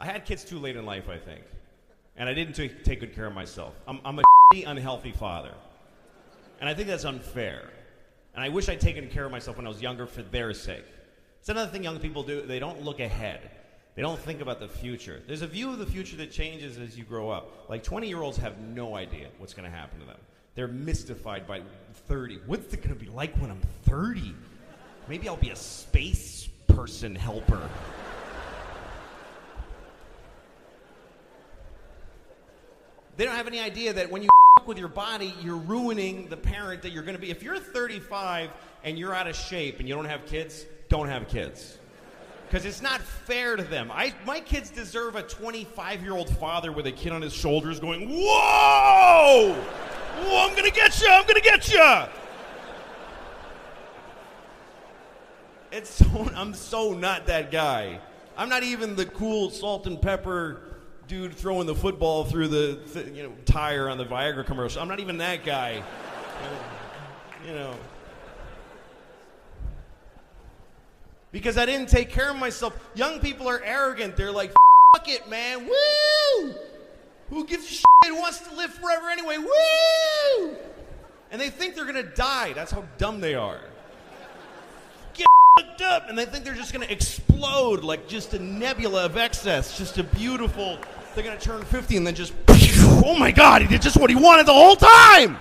I had kids too late in life, I think. And I didn't take good care of myself. I'm a unhealthy father. And I think that's unfair. And I wish I'd taken care of myself when I was younger for their sake. It's another thing young people do. They don't look ahead. They don't think about the future. There's a view of the future that changes as you grow up. Like 20-year-olds have no idea what's going to happen to them. They're mystified by 30. What's it going to be like when I'm 30? Maybe I'll be a space person helper. They don't have any idea that when you with your body, you're ruining the parent that you're going to be. If you're 35 and you're out of shape and you don't have kids, don't have kids. Because it's not fair to them. My kids deserve a 25-year-old father with a kid on his shoulders going, whoa! Whoa, I'm going to get you! I'm going to get you! I'm so not that guy. I'm not even the cool salt and pepper dude throwing the football through the tire on the Viagra commercial. I'm not even that guy. Because I didn't take care of myself. Young people are arrogant. They're like, fuck it, man. Woo! Who gives a shit? Who wants to live forever anyway? Woo! And they think they're going to die. That's how dumb they are. Get fucked up. And they think they're just going to explode like just a nebula of excess. Just a beautiful... They're going to turn 50 and then just... Oh my God, he did just what he wanted the whole time!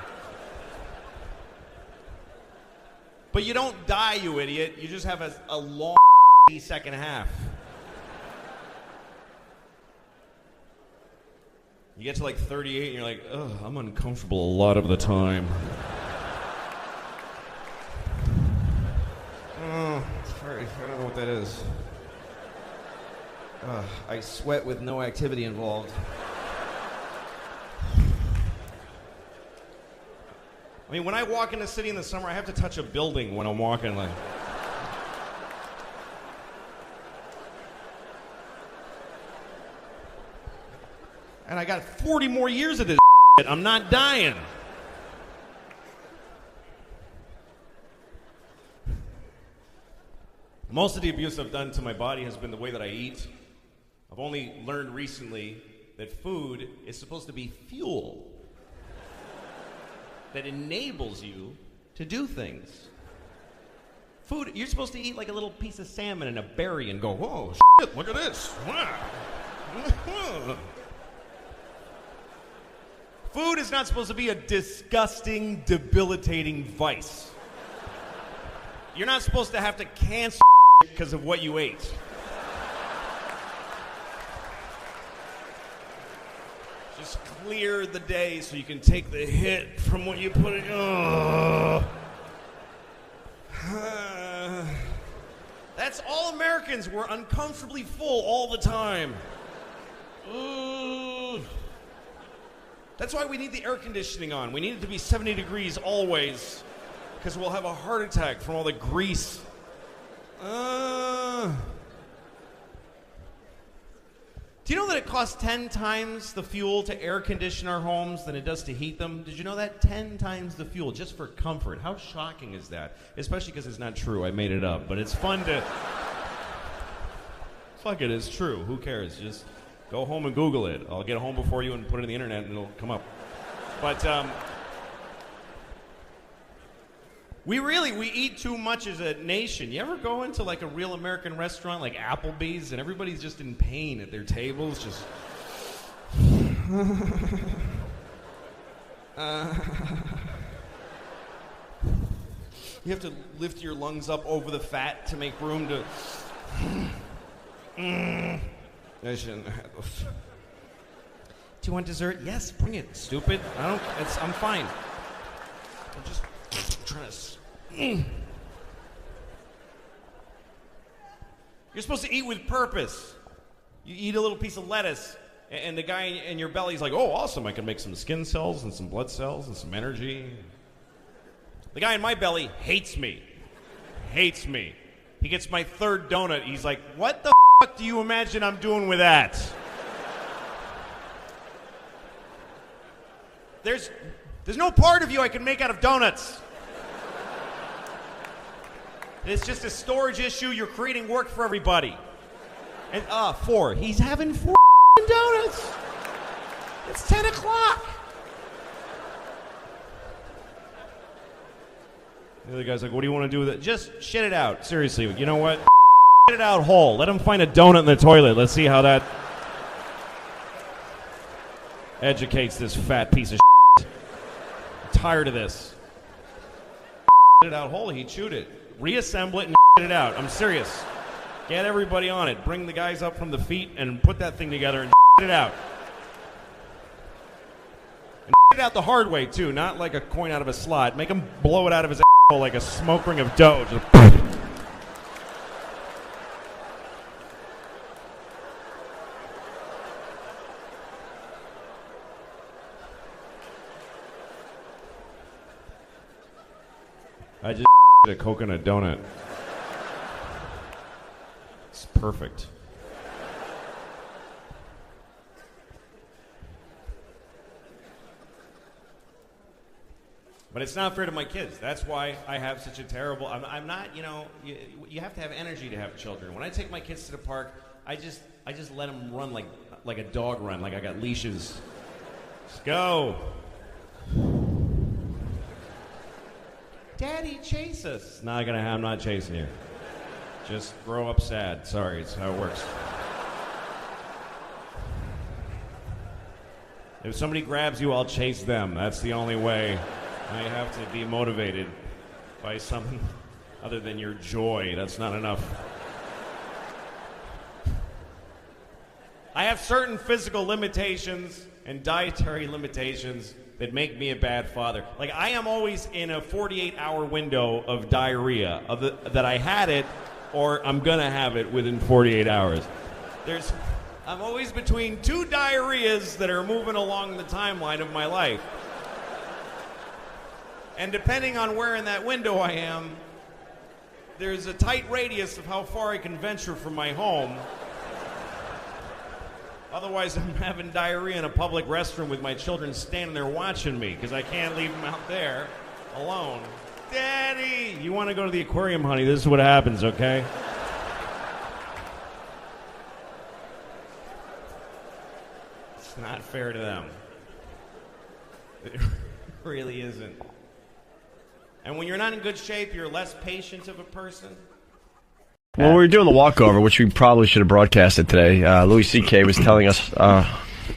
But you don't die, you idiot. You just have a long second half. You get to like 38 and you're like, ugh, I'm uncomfortable a lot of the time. Oh, sorry, I don't know what that is. I sweat with no activity involved. I mean, when I walk in the city in the summer, I have to touch a building when I'm walking. Like, and I got 40 more years of this shit. I'm not dying. Most of the abuse I've done to my body has been the way that I eat. I've only learned recently that food is supposed to be fuel that enables you to do things. Food, you're supposed to eat like a little piece of salmon and a berry and go, whoa, shit, look at this. Food is not supposed to be a disgusting, debilitating vice. You're not supposed to have to cancel because of what you ate. Just clear the day so you can take the hit from what you put in. That's all Americans. We're uncomfortably full all the time. That's why we need the air conditioning on. We need it to be 70 degrees always, because we'll have a heart attack from all the grease. Do you know that it costs 10 times the fuel to air condition our homes than it does to heat them? Did you know that? 10 times the fuel, just for comfort. How shocking is that? Especially because it's not true. I made it up. But it's fun to... Fuck it, it's true. Who cares? Just go home and Google it. I'll get home before you and put it on the internet and it'll come up. But, we eat too much as a nation. You ever go into like a real American restaurant like Applebee's and everybody's just in pain at their tables, just... You have to lift your lungs up over the fat to make room to... I shouldn't have those. Do you want dessert? Yes, bring it, stupid. I'm fine. I'm just trying to... You're supposed to eat with purpose. You eat a little piece of lettuce, and the guy in your belly's like, oh, awesome, I can make some skin cells and some blood cells and some energy. The guy in my belly hates me. Hates me. He gets my third donut. He's like, what the fuck do you imagine I'm doing with that? There's no part of you I can make out of donuts. It's just a storage issue. You're creating work for everybody. And 4. He's having 4 donuts. It's 10 o'clock. The other guy's like, what do you want to do with it? Just shit it out. Seriously, you know what? Shit it out whole. Let him find a donut in the toilet. Let's see how that educates this fat piece of shit. I'm tired of this. Shit it out whole. He chewed it. Reassemble it and shit it out. I'm serious. Get everybody on it. Bring the guys up from the feet and put that thing together and shit it out. And shit it out the hard way, too. Not like a coin out of a slot. Make him blow it out of his asshole like a smoke ring of dough. Just I just a coconut donut. It's perfect. But it's not fair to my kids. That's why I have such a terrible... I'm not, you know... You have to have energy to have children. When I take my kids to the park, I just let them run like a dog run, like I got leashes. Just go. Daddy, chase us. I'm not chasing you. Just grow up sad. Sorry, it's how it works. If somebody grabs you, I'll chase them. That's the only way. I have to be motivated by something other than your joy. That's not enough. I have certain physical limitations and dietary limitations that make me a bad father. Like, I am always in a 48-hour window of diarrhea, that I had it or I'm going to have it within 48 hours. I'm always between 2 diarrheas that are moving along the timeline of my life. And depending on where in that window I am, there's a tight radius of how far I can venture from my home. Otherwise, I'm having diarrhea in a public restroom with my children standing there watching me because I can't leave them out there alone. Daddy, you want to go to the aquarium, honey? This is what happens, okay? It's not fair to them. It really isn't. And when you're not in good shape, you're less patient of a person. Well, we were doing the walkover, which we probably should have broadcasted today. Louis C.K. was telling us a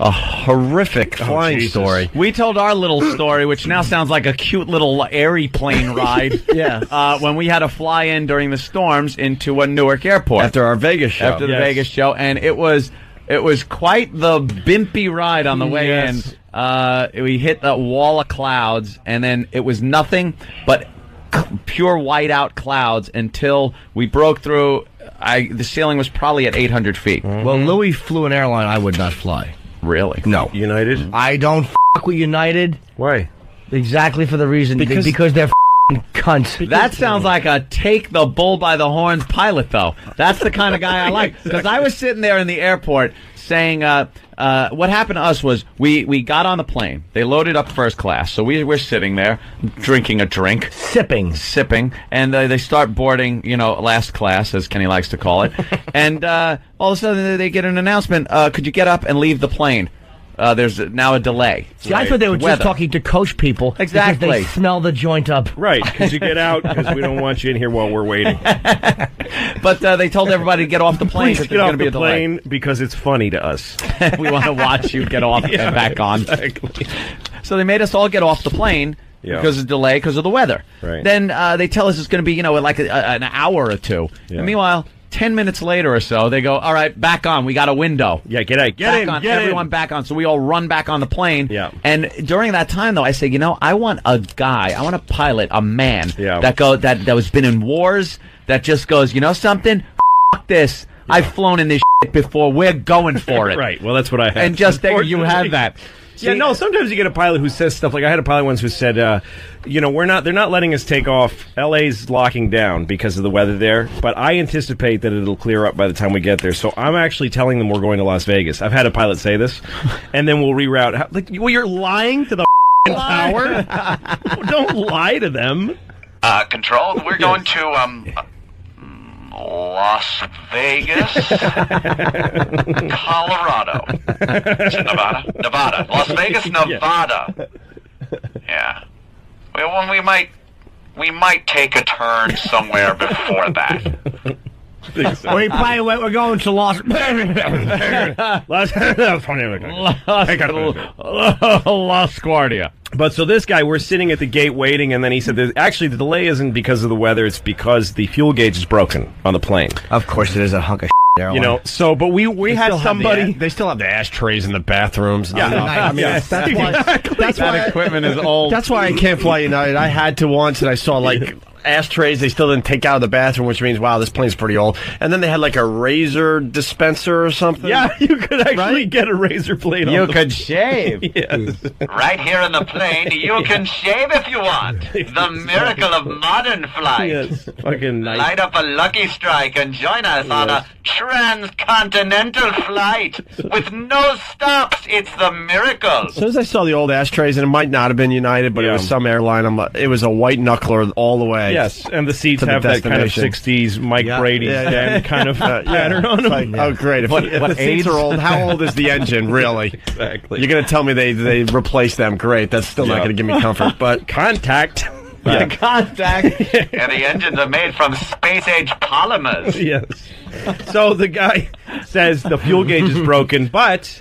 horrific flying story. We told our little story, which now sounds like a cute little airy plane ride. Yeah. When we had to fly in during the storms into a Newark airport. After our Vegas show. After the Vegas show. And it was quite the bimpy ride on the way in. We hit the wall of clouds, and then it was nothing but pure whiteout clouds until we broke through. The ceiling was probably at 800 feet. Mm-hmm. Well, Louis flew an airline I would not fly. Really? No. United? I don't with United. Why? Exactly for the reason because they're cunts. That sounds like a take the bull by the horns pilot, though. That's the kind of guy I like. Because I was sitting there in the airport saying, what happened to us was we got on the plane. They loaded up first class. So we're sitting there drinking a drink. Sipping. And they start boarding, last class, as Kenny likes to call it. And all of a sudden they get an announcement, could you get up and leave the plane? There's now a delay. See, I thought they were just talking to coach people. Exactly. Because they smell the joint up. Right, because you get out because we don't want you in here while we're waiting. But they told everybody to get off the plane because there's going to be a delay. Plane because it's funny to us. We want to watch you get off and back on. Exactly. So they made us all get off the plane because of the delay, because of the weather. Right. Then they tell us it's going to be, like an hour or two. Yeah. And meanwhile, 10 minutes later or so, they go, all right, back on. We got a window. Yeah, get in. Everyone back on. So we all run back on the plane. Yeah. And during that time, though, I say, I want a guy, I want a pilot, a man that was been in wars, that just goes, something? F*** this. Yeah. I've flown in this shit before. We're going for it. Right. Well, that's what I have. And just think you have that. Yeah, no, sometimes you get a pilot who says stuff like, I had a pilot once who said, they're not letting us take off. LA's locking down because of the weather there, but I anticipate that it'll clear up by the time we get there. So I'm actually telling them we're going to Las Vegas. I've had a pilot say this, and then we'll reroute. You're lying to the tower? Don't lie to them. Control, we're going to, Las Vegas, Colorado. Is it Nevada? Nevada. Las Vegas, Nevada. Yeah. Well, we might take a turn somewhere before that. We're going to Los LaGuardia. But so this guy, we're sitting at the gate waiting, and then he said that actually the delay isn't because of the weather, it's because the fuel gauge is broken on the plane. Of course it is a hunk of airline. You know, so, but we had somebody... They still have the ashtrays in the bathrooms. Yeah, I mean, yes. that's why That equipment is old. That's why I can't fly United. I had to once, and I saw, like... ashtrays they still didn't take out of the bathroom, which means, wow, this plane's pretty old. And then they had like a razor dispenser or something. Yeah, you could actually get a razor blade on You could shave. Yes. Right here in the plane, you can shave if you want. The miracle of modern flight. Yes. Fucking nice. Light up a lucky strike and join us on a transcontinental flight with no stops. It's the miracle. As soon as I saw the old ashtrays, and it might not have been United, but it was some airline, it was a white knuckler all the way. Yes, and the seats to the have that kind of destination. 60s Mike Brady's den kind of pattern on them. Like, oh, great. If the seats are old, how old is the engine, really? Exactly. You're going to tell me they replaced them. Great. That's still not going to give me comfort. But Contact. Contact. And the engines are made from space-age polymers. Yes. So the guy says the fuel gauge is broken, but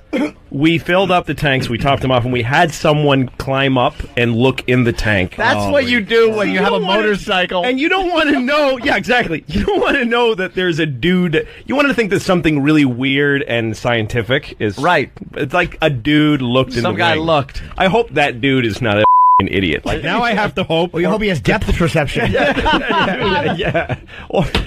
we filled up the tanks, we topped them off, and we had someone climb up and look in the tank. That's what you do when you have a motorcycle. And you don't want to know, yeah, exactly. You don't want to know that there's a dude, you want to think that something really weird and scientific is... Right. It's like a dude looked in the Some guy wing. looked. I hope that dude is not an idiot. Like, now I have to hope. Well, you hope he has depth perception. Yeah.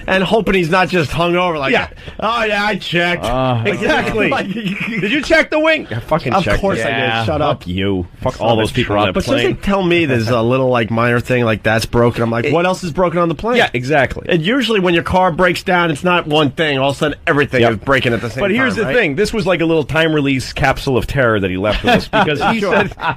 and hoping he's not just hung over like, Yeah. oh, yeah, I checked. Exactly. Did you check the wing? I fucking Of checked course it. I did. Shut up. Fuck you. Fuck all those people on that But since they plane. tell me there's a little like minor thing like that's broken, I'm like, what else is broken on the plane? Yeah, exactly. And usually when your car breaks down, it's not one thing. All of a sudden, everything is breaking at the same time. But here's the right? thing: this was like a little time release capsule of terror that he left with us because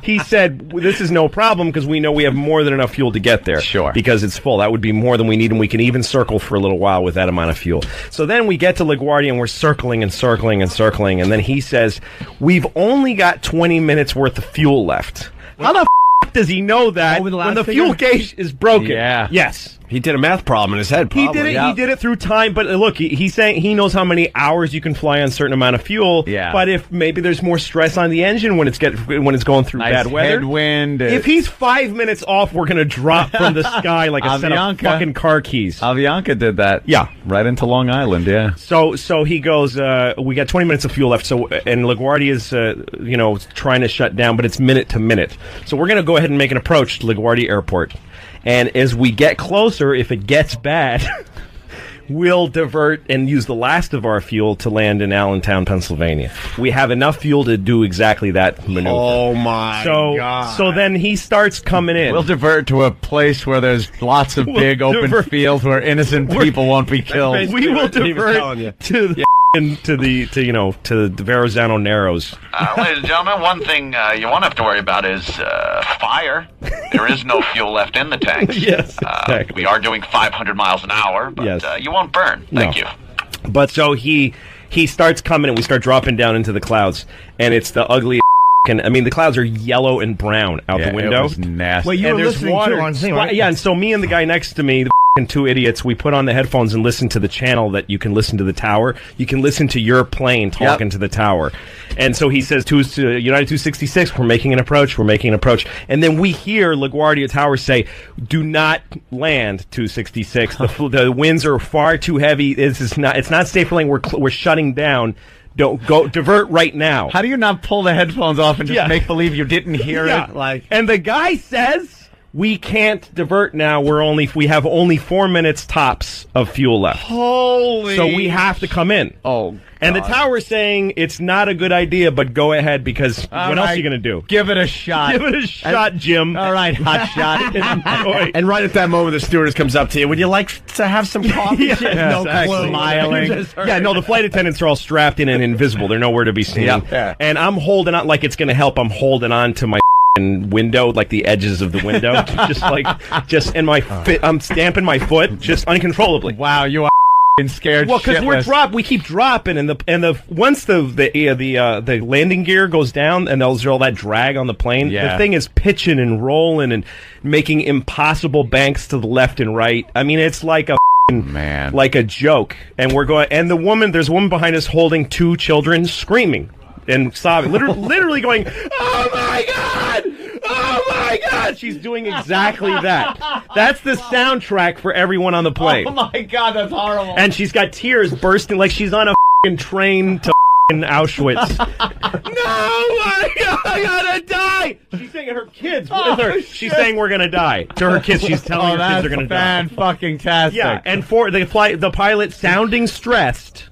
he said this is no problem because we know we have more than enough fuel to get there. Sure. Because it's full. That would be more than we need, and we can even circle for a little while with that amount of fuel. So then we get to LaGuardia and we're circling and circling and circling, and then he says we've only got 20 minutes worth of fuel left. How the f*** does he know that Over the when the last fuel figure? gauge is broken? Yeah. Yes. He did a math problem in his head. He Probably. did it. Yeah. He did it through time. But look, he's saying he knows how many hours you can fly on a certain amount of fuel. Yeah. But if maybe there's more stress on the engine when it's going through Nice bad weather. headwind. If he's 5 minutes off, we're gonna drop from the sky like a set of Avianca. fucking car keys. Avianca did that. Yeah. Right into Long Island, yeah. So he goes. We got 20 minutes of fuel left. So and LaGuardia's trying to shut down, but it's minute to minute. So we're gonna go ahead and make an approach to LaGuardia Airport. And as we get closer, if it gets bad, we'll divert and use the last of our fuel to land in Allentown, Pennsylvania. We have enough fuel to do exactly that maneuver. Oh my God. So then he starts coming in. We'll divert to a place where there's lots of big open divert. fields where innocent people won't be killed. We will even telling you. divert to the to the Verrazano Narrows. Ladies and gentlemen, one thing you won't have to worry about is fire. There is no fuel left in the tanks. Yes, exactly. We are doing 500 miles an hour, but Yes. You won't burn. Thank you. But so he starts coming and we start dropping down into the clouds, and it's the ugly. I mean, the clouds are yellow and brown out the window. It was nasty. Well, you And were there's listening water. to on thing, right? Yeah, and so me and the guy next to me, the two idiots, we put on the headphones and listen to the channel that you can listen to the tower. You can listen to your plane talking to the tower. And so he says to United 266, we're making an approach. And then we hear LaGuardia Tower say, do not land 266. The winds are far too heavy. It's not safe for landing. We're shutting down. Don't go divert right now. How do you not pull the headphones off and just make believe you didn't hear it? And the guy says we can't divert now. We have only 4 minutes tops of fuel left. Holy. So we have to come in. Oh, God. And the tower's saying it's not a good idea, but go ahead because what else are you going to do? Give it a shot. Give it a shot, Jim. All right, hot shot. And right at that moment, the stewardess comes up to you. Would you like to have some coffee? No exactly. clue. Smiling. Yeah, no, the flight attendants are all strapped in and invisible. They're nowhere to be seen. Yeah. And I'm holding on like it's going to help. I'm holding on to my window, like the edges of the window, I'm stamping my foot just uncontrollably. Wow, you are scared. Well, because shitless. we keep dropping, and once the landing gear goes down, and there's all that drag on the plane, the thing is pitching and rolling and making impossible banks to the left and right. I mean, it's like a like a joke. And we're going, and there's a woman behind us holding 2 children, screaming and sobbing, literally going, "Oh my God! Oh my God!" She's doing exactly that. That's the soundtrack for everyone on the plane. Oh my God, that's horrible. And she's got tears bursting like she's on a train to Auschwitz. No, my God, I gotta die. She's saying her kids with her. She's saying we're gonna die to her kids. She's telling her kids are gonna die. Fan-fucking-tastic. Yeah, and for the pilot sounding stressed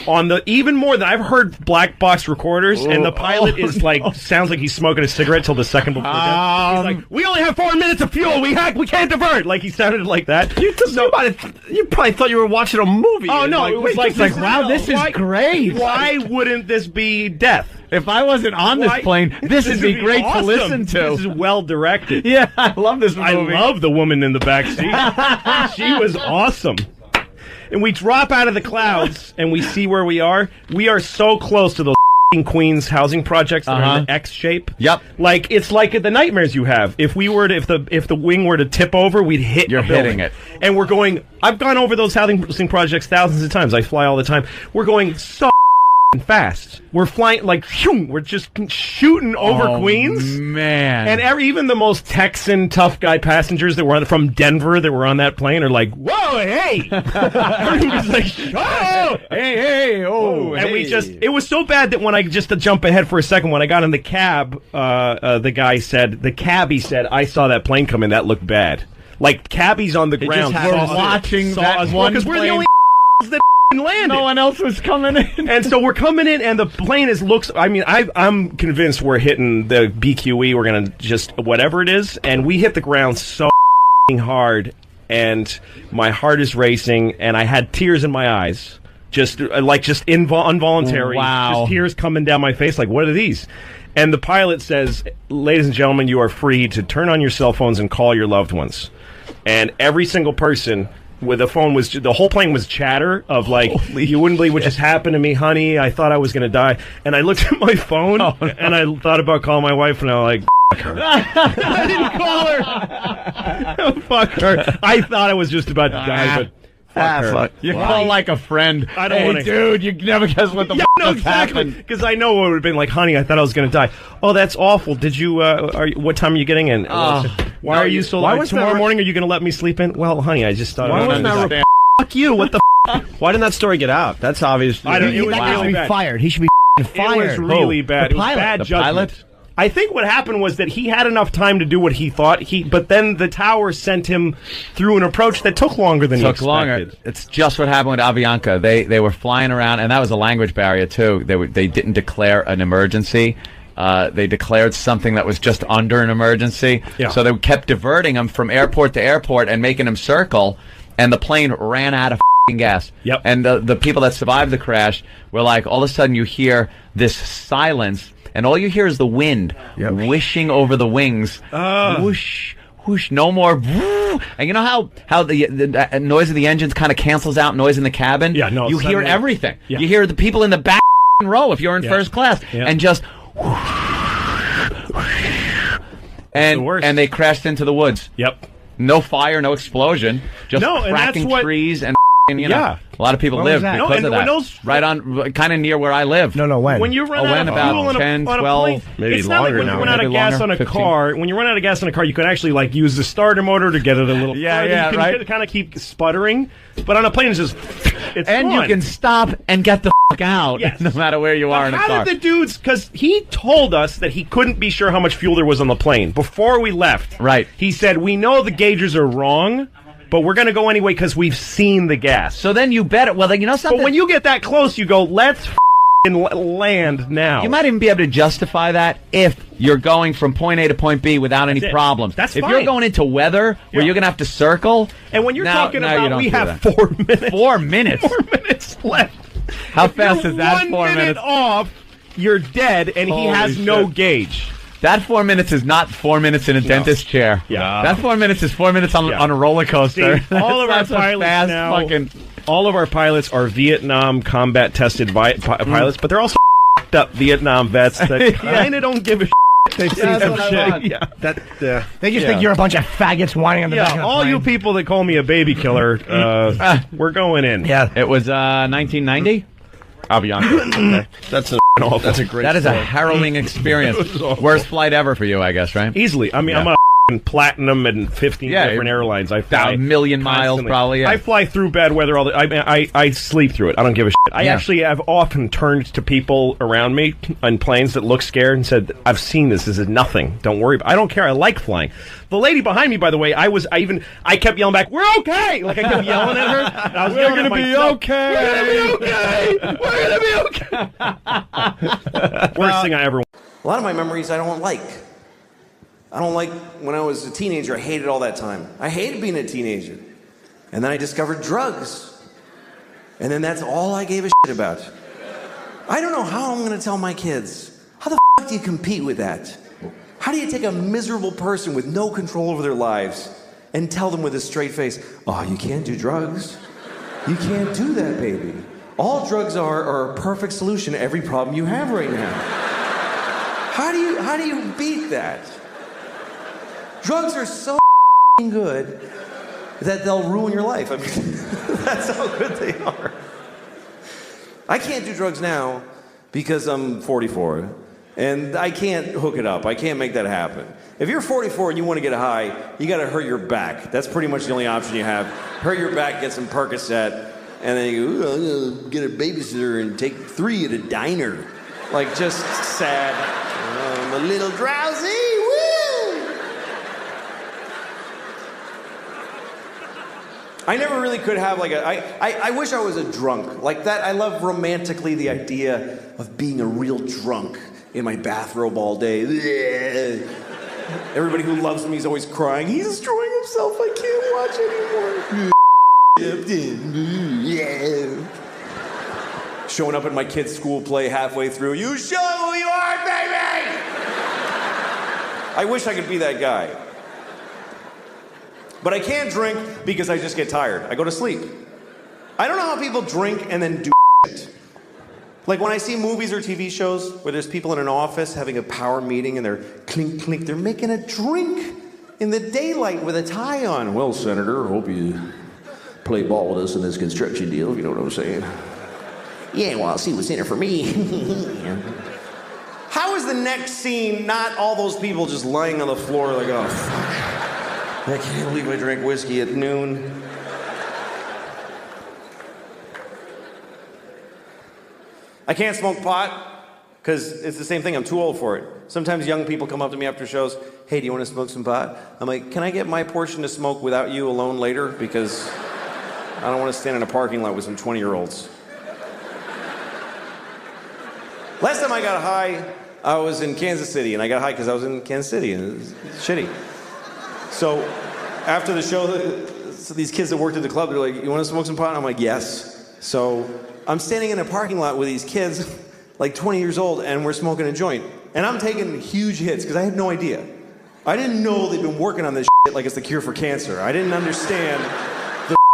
on the even more than I've heard black box recorders, and the pilot is like sounds like he's smoking a cigarette till the second before death. He's like, "We only have 4 minutes of fuel. We can't divert." Like he sounded like that. You probably thought you were watching a movie. Oh no, it was like wow, this is great. Why wouldn't this be death? If I wasn't on this plane, this would be great to listen to. This is well directed. Yeah, I love this movie. I love the woman in the back seat. She was awesome. And we drop out of the clouds and we see where we are. We are so close to those Queens housing projects that are in the X shape. Yep. Like it's like the nightmares you have. If the wing were to tip over, we'd hit. You're hitting it. And we're going. I've gone over those housing projects thousands of times. I fly all the time. We're going so fast. We're flying like we're just shooting over Queens. Man. And even the most Texan tough guy passengers that were from Denver that were on that plane are like, "Whoa, hey!" Everyone's like, "Oh, hey, oh!" And it was so bad that when I just to jump ahead for a second, when I got in the cab, the cabbie said, "I saw that plane come in. That looked bad." Like cabbies on the ground, we're watching that one because we're the only that landed. No one else was coming in. And so we're coming in, and the plane I'm convinced we're hitting the BQE. We're going to just, whatever it is, and we hit the ground so hard, and my heart is racing, and I had tears in my eyes. Just involuntary. Wow. Just tears coming down my face, like, what are these? And the pilot says, "Ladies and gentlemen, you are free to turn on your cell phones and call your loved ones." And every single person with the phone the whole plane was chatter of like, "You wouldn't believe what just happened to me, honey. I thought I was going to die." And I looked at my phone and I thought about calling my wife, and I was like, "Fuck her." I didn't call her. Fuck her. I thought I was just about to die, but fuck her. You call like a friend. I don't want to. Dude, you never guess what the fuck happened. Because I know it would have been like, "Honey, I thought I was going to die." "Oh, that's awful. Did you? What time are you getting in?" Why are you so late? Tomorrow morning, are you going to let me sleep in? "Well, honey, I just thought." Fuck you! What the? Why didn't that story get out? That's obvious. I don't. It was That guy really should be bad. fired. He should be fired. It was really bad. The It was pilot. bad The judgment. pilot? I think what happened was that he had enough time to do what he thought but then the tower sent him through an approach that took longer than he expected. Longer. It's just what happened with Avianca. They were flying around, and that was a language barrier too. They didn't declare an emergency. They declared something that was just under an emergency. Yeah. So they kept diverting him from airport to airport and making him circle, and the plane ran out of gas. Yep. And the people that survived the crash were like, all of a sudden you hear this silence, and all you hear is the wind wishing over the wings. Whoosh, whoosh, no more. Whoo. And you know how the noise of the engines kind of cancels out noise in the cabin? Yeah, no. You hear everything. Yeah. You hear the people in the back row if you're in first class, and just. And they crashed into the woods. Yep. No fire, no explosion, just cracking trees and a lot of people live because of that. Right on, kind of near where I live. No, when? When you run out of fuel about 10, 12, maybe it's not like longer when now. you run out of gas on a 15. car. When you run out of gas on a car, you can actually like use the starter motor to get it a little further. You can kind of keep sputtering. But on a plane, it's just it's and fun. You can stop and get the fuck out, no matter where you are in a car. How did the dudes? Because he told us that he couldn't be sure how much fuel there was on the plane before we left. Right. He said, "We know the gauges are wrong, but we're going to go anyway because we've seen the gas." So then you bet it. Well, then you know something. But when you get that close, you go, "Let's land now." You might even be able to justify that if you're going from point A to point B without any problems. That's if fine. you're going into weather where you're going to have to circle. And when you're talking now you about don't we do have that. 4 minutes. 4 minutes. 4 minutes left. How fast You're is that? 1 minute off, you're dead, and he has no gauge. That 4 minutes is not 4 minutes in a dentist chair. Yeah. That 4 minutes is 4 minutes on a roller coaster. See, all of our That's a pilots fast now. all of our pilots are Vietnam combat tested pilots, but they're also f***ed up Vietnam vets that kind of don't give a shit. They've seen some shit. Yeah. They just think you're a bunch of faggots whining on the back of the all plane. you people that call me a baby killer, we're going in. Yeah. It was 1990. I'll be honest. Okay. That's a great. That is a story. harrowing experience. Worst flight ever for you, I guess, right? Easily. I mean, I'm a platinum and 15 different airlines. I fly a million miles, constantly. probably. Yeah. I fly through bad weather all the. I sleep through it. I don't give a shit. I actually have often turned to people around me on planes that look scared and said, "I've seen this. This is nothing. Don't worry. I don't care. I like flying." The lady behind me, by the way, I kept yelling back, "We're okay!" Like I kept yelling at her. And I was We're yelling gonna at be myself, okay. We're gonna be okay. Worst thing I ever. A lot of my memories I don't like. I don't like when I was a teenager. I hated all that time. I hated being a teenager. And then I discovered drugs. And then that's all I gave a shit about. I don't know how I'm going to tell my kids. How the fuck do you compete with that? How do you take a miserable person with no control over their lives and tell them with a straight face, "Oh, you can't do drugs. You can't do that, baby. All drugs are a perfect solution to every problem you have right now." How do you beat that? Drugs are so good that they'll ruin your life. I mean, that's how good they are. I can't do drugs now because I'm 44, and I can't hook it up. I can't make that happen. If you're 44 and you want to get high, you got to hurt your back. That's pretty much the only option you have. Hurt your back, get some Percocet, and then you go, "Ooh, I'm gonna get a babysitter and take 3 at a diner." Like, just sad. I'm a little drowsy. I never really could have like I wish I was a drunk. Like that, I love romantically the idea of being a real drunk in my bathrobe all day. Everybody who loves me is always crying. He's destroying himself. I can't watch anymore. Showing up at my kid's school play halfway through. "You show who you are, baby!" I wish I could be that guy. But I can't drink because I just get tired. I go to sleep. I don't know how people drink and then do shit. Like when I see movies or TV shows where there's people in an office having a power meeting and they're clink, clink, they're making a drink in the daylight with a tie on. "Well, Senator, hope you play ball with us in this construction deal, if you know what I'm saying." "Yeah, well, I'll see what's in it for me." How is the next scene not all those people just lying on the floor like, "Oh, fuck. I can't believe I drank whiskey at noon." I can't smoke pot because it's the same thing. I'm too old for it. Sometimes young people come up to me after shows. "Hey, do you want to smoke some pot?" I'm like, "Can I get my portion to smoke without you alone later? Because I don't want to stand in a parking lot with some 20-year-olds. Last time I got high, I was in Kansas City, and I got high because I was in Kansas City, and it was shitty. So after the show, so these kids that worked at the club, they're like, "You want to smoke some pot?" I'm like, "Yes." So I'm standing in a parking lot with these kids, like 20 years old, and we're smoking a joint. And I'm taking huge hits because I had no idea. I didn't know they'd been working on this shit like it's the cure for cancer. I didn't understand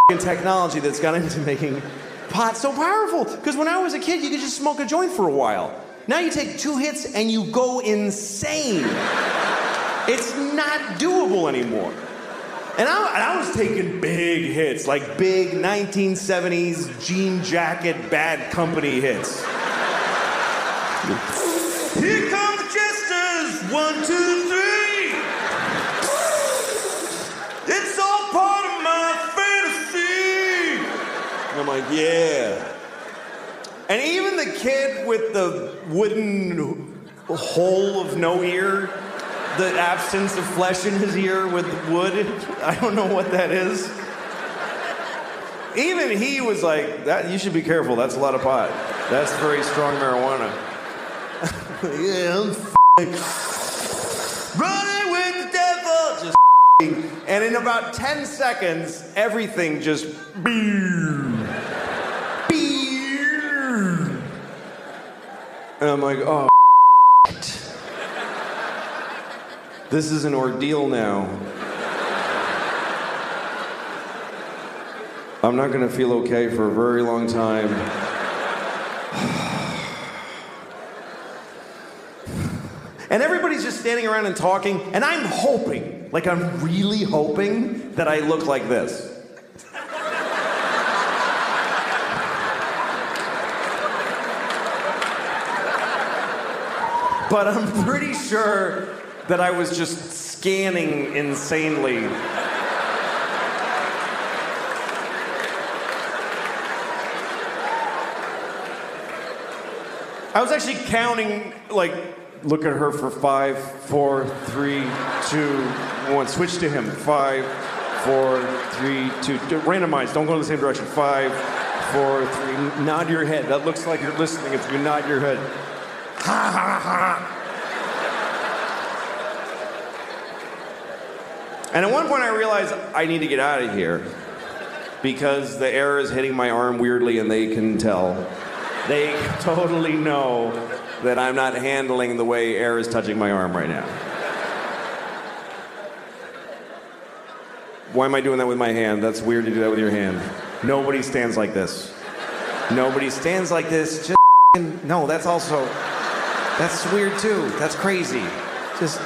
the technology that's gone into making pot so powerful. Because when I was a kid, you could just smoke a joint for a while. Now you take 2 hits and you go insane. It's not doable anymore. And I was taking big hits, like big 1970s jean jacket Bad Company hits. Here come the jesters, 1, 2, 3. It's all part of my fantasy. And I'm like, yeah. And even the kid with the wooden hole of no ear, the absence of flesh in his ear with wood, I don't know what that is. Even he was like, "That you should be careful, that's a lot of pot. That's very strong marijuana." Yeah, I'm running with the devil, just and in about 10 seconds, everything just and I'm like, "Oh, this is an ordeal now." I'm not going to feel okay for a very long time. And everybody's just standing around and talking, and I'm hoping, like I'm really hoping, that I look like this. But I'm pretty sure that I was just scanning insanely. I was actually counting, like, look at her for 5, 4, 3, 2, 1. Switch to him. 5, 4, 3, 2. Randomize. Don't go in the same direction. 5, 4, 3. Nod your head. That looks like you're listening if you nod your head. Ha ha ha. And at one point I realized I need to get out of here because the air is hitting my arm weirdly and they can tell. They totally know that I'm not handling the way air is touching my arm right now. Why am I doing that with my hand? That's weird to do that with your hand. Nobody stands like this. Nobody stands like this. Just no, that's also, that's weird too. That's crazy. Just,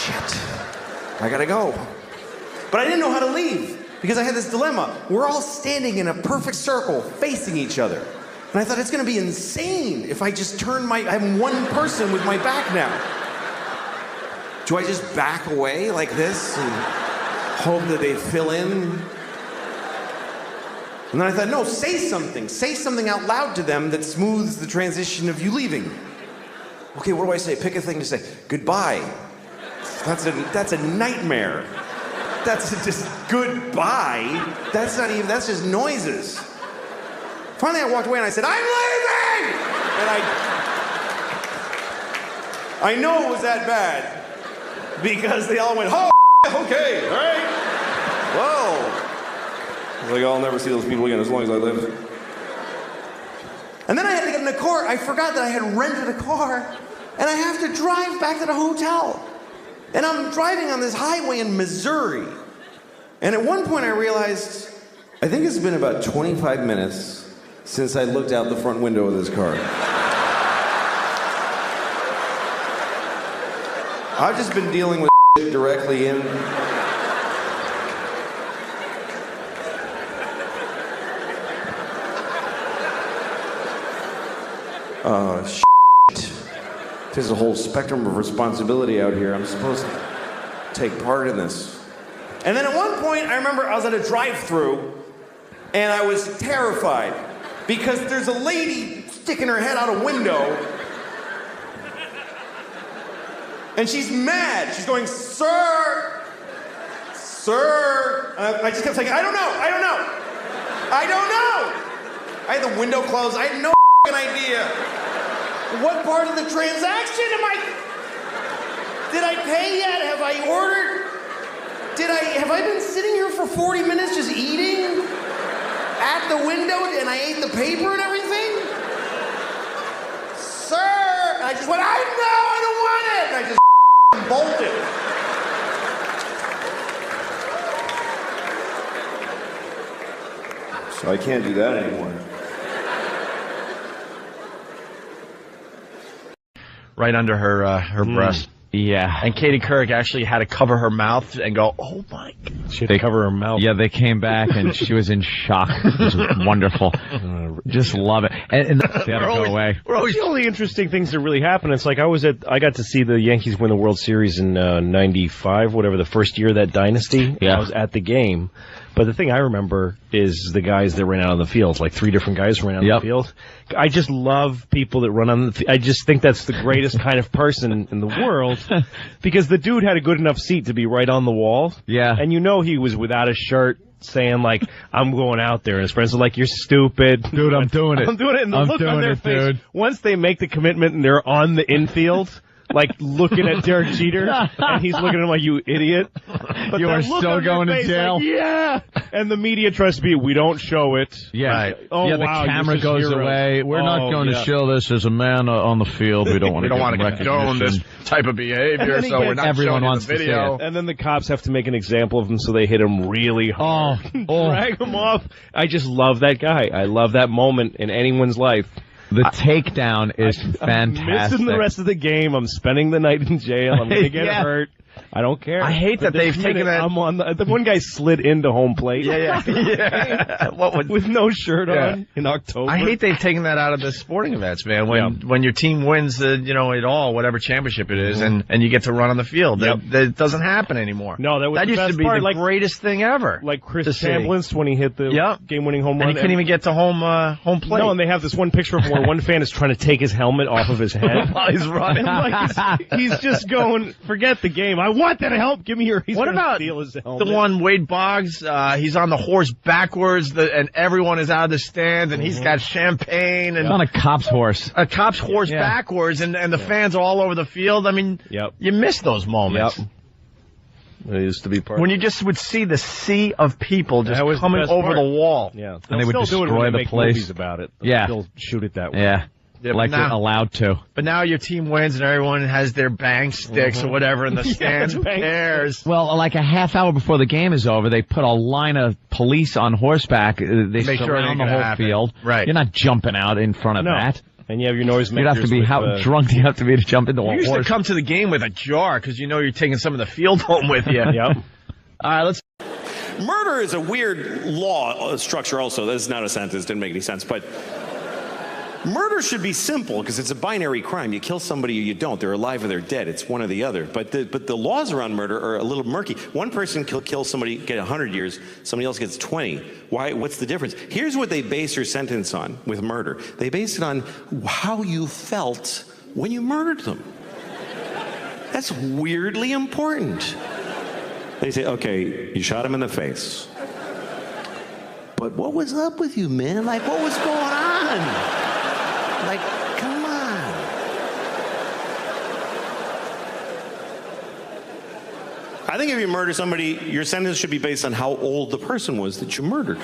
shit. I gotta go. But I didn't know how to leave because I had this dilemma. We're all standing in a perfect circle facing each other. And I thought it's gonna be insane if I just turn I'm one person with my back now. Do I just back away like this and hope that they fill in? And then I thought, no, say something. Say something out loud to them that smooths the transition of you leaving. Okay, what do I say? Pick a thing to say. Goodbye. That's a nightmare. That's just goodbye. That's not even, that's just noises. Finally, I walked away and I said, I'm leaving! And I know it was that bad because they all went, oh, okay, all right. Whoa. I was like, I'll never see those people again as long as I live. And then I had to get in a car. I forgot that I had rented a car and I have to drive back to the hotel. And I'm driving on this highway in Missouri. And at one point I realized, I think it's been about 25 minutes since I looked out the front window of this car. I've just been dealing with shit directly in. Shit. There's a whole spectrum of responsibility out here. I'm supposed to take part in this. And then at one point, I remember I was at a drive-thru, and I was terrified because there's a lady sticking her head out a window, and she's mad. She's going, sir, sir. And I just kept saying, I don't know. I had the window closed. I had no idea. What part of the transaction did I pay yet? Have I ordered? Have I been sitting here for 40 minutes just eating at the window and I ate the paper and everything? Sir! And I just went, I don't want it! And I just bolted. So I can't do that anymore. Right under her breast. Yeah. And Katie Couric actually had to cover her mouth and go, oh my God. She had to cover her mouth. Yeah, they came back and she was in shock. It was wonderful. Just love it. And they had to go away. The only interesting things that really happened, it's like I got to see the Yankees win the World Series in 95, whatever, the first year of that dynasty. Yeah. I was at the game. But the thing I remember is the guys that ran out on the field, like 3 different guys ran out on the field. I just love people that run on the field. I just think that's the greatest kind of person in the world because the dude had a good enough seat to be right on the wall. Yeah. And you know he was without a shirt saying, like, I'm going out there. And his friends are like, you're stupid. Dude, I'm doing it. I'm doing it. And the look on their face, dude, once they make the commitment and they're on the infield, like looking at Derek Jeter, and he's looking at him like, you idiot. But You that are look still on their going to face, jail? like, yeah. And the media tries to be, we don't show it. Yeah. Right. Oh, yeah, the wow, camera you're goes just heroes. away. We're not going to show this as a man on the field. We don't want to condone this type of behavior, so we're not everyone showing wants the to see video. it. And then the cops have to make an example of him, so they hit him really hard. Drag him off. I just love that guy. I love that moment in anyone's life. The takedown is fantastic. I'm missing the rest of the game. I'm spending the night in jail. I'm going to get hurt. I don't care. I hate that they've taken that. I'm on the one guy slid into home plate. Yeah. With no shirt on in October. I hate they've taken that out of the sporting events, man. When your team wins it all, whatever championship it is, and you get to run on the field. That doesn't happen anymore. No, that used to be part, the greatest thing ever. Like Chris Chambliss when he hit the game-winning home run. And he couldn't even get to home plate. No, and they have this one picture of him where one fan is trying to take his helmet off of his head while he's running. He's just going, forget the game. I want that help. Give me your. What about the one Wade Boggs? He's on the horse backwards, and everyone is out of the stands, and he's got champagne and on a cop's horse. A cop's horse backwards, and the fans are all over the field. I mean, you miss those moments. It used to be part. When you just would see the sea of people just coming over the wall. Yeah, and they would destroy the place. About it. They'll shoot it that way. Yeah. Like they're allowed to. But now your team wins and everyone has their bang sticks or whatever in the stands. Who cares? Well, like a half hour before the game is over, they put a line of police on horseback. They surround the whole field. Right. You're not jumping out in front of that. And you have your noise makers. You'd have to be how drunk do you have to be to jump into a horse? You used to come to the game with a jar because you know you're taking some of the field home with you. Yep. All right, let's. Murder is a weird law structure also. That's not a sentence. Didn't make any sense. But murder should be simple because it's a binary crime. You kill somebody or you don't. They're alive or they're dead. It's one or the other. But the laws around murder are a little murky. One person kill somebody, get 100 years. Somebody else gets 20. Why? What's the difference? Here's what they base your sentence on with murder. They base it on how you felt when you murdered them. That's weirdly important. They say, okay, you shot him in the face. But what was up with you, man? Like, what was going on? Like, come on. I think if you murder somebody, your sentence should be based on how old the person was that you murdered.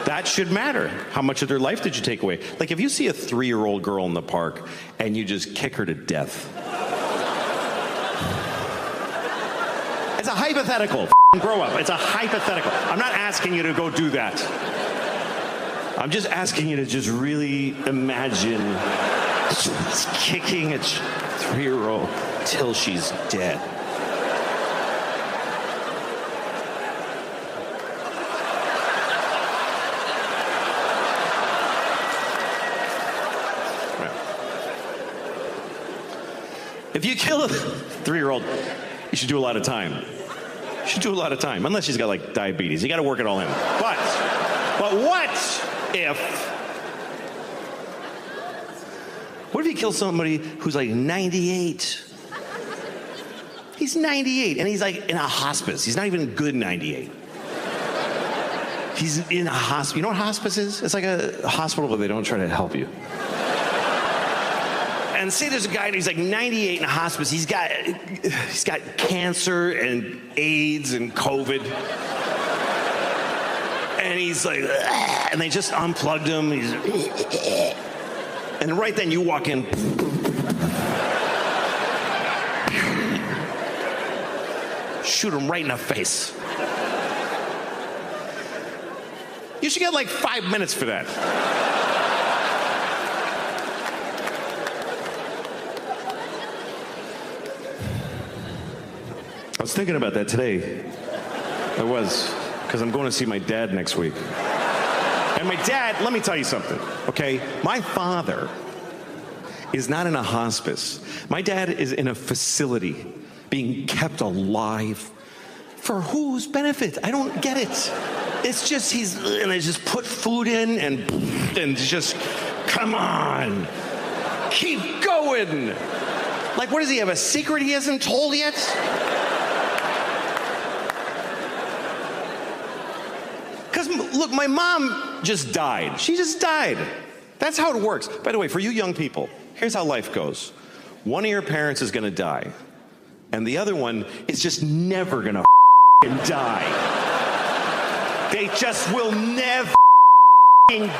That should matter. How much of their life did you take away? Like, if you see a 3-year-old girl in the park and you just kick her to death. It's a hypothetical. Grow up. It's a hypothetical. I'm not asking you to go do that. I'm just asking you to just really imagine just kicking a 3-year-old till she's dead. If you kill a 3-year-old, you should do a lot of time. You should do a lot of time, unless she's got like diabetes. You got to work it all in. But what if you kill somebody who's like 98? He's 98 and he's like in a hospice. He's not even good 98. He's in a hospice. You know what hospice is? It's like a hospital where they don't try to help you. And say there's a guy and he's like 98 in a hospice. He's got cancer and AIDS and COVID. And he's like, and they just unplugged him. And right then you walk in. Shoot him right in the face. You should get like 5 minutes for that. I was thinking about that today. I was, because I'm going to see my dad next week. And my dad, let me tell you something, okay? My father is not in a hospice. My dad is in a facility being kept alive. For whose benefit? I don't get it. It's just and they just put food in and just, come on, keep going. Like, what does he have, a secret he hasn't told yet? Because, look, my mom just died. She just died. That's how it works. By the way, for you young people, here's how life goes. One of your parents is going to die, and the other one is just never going to die. They just will never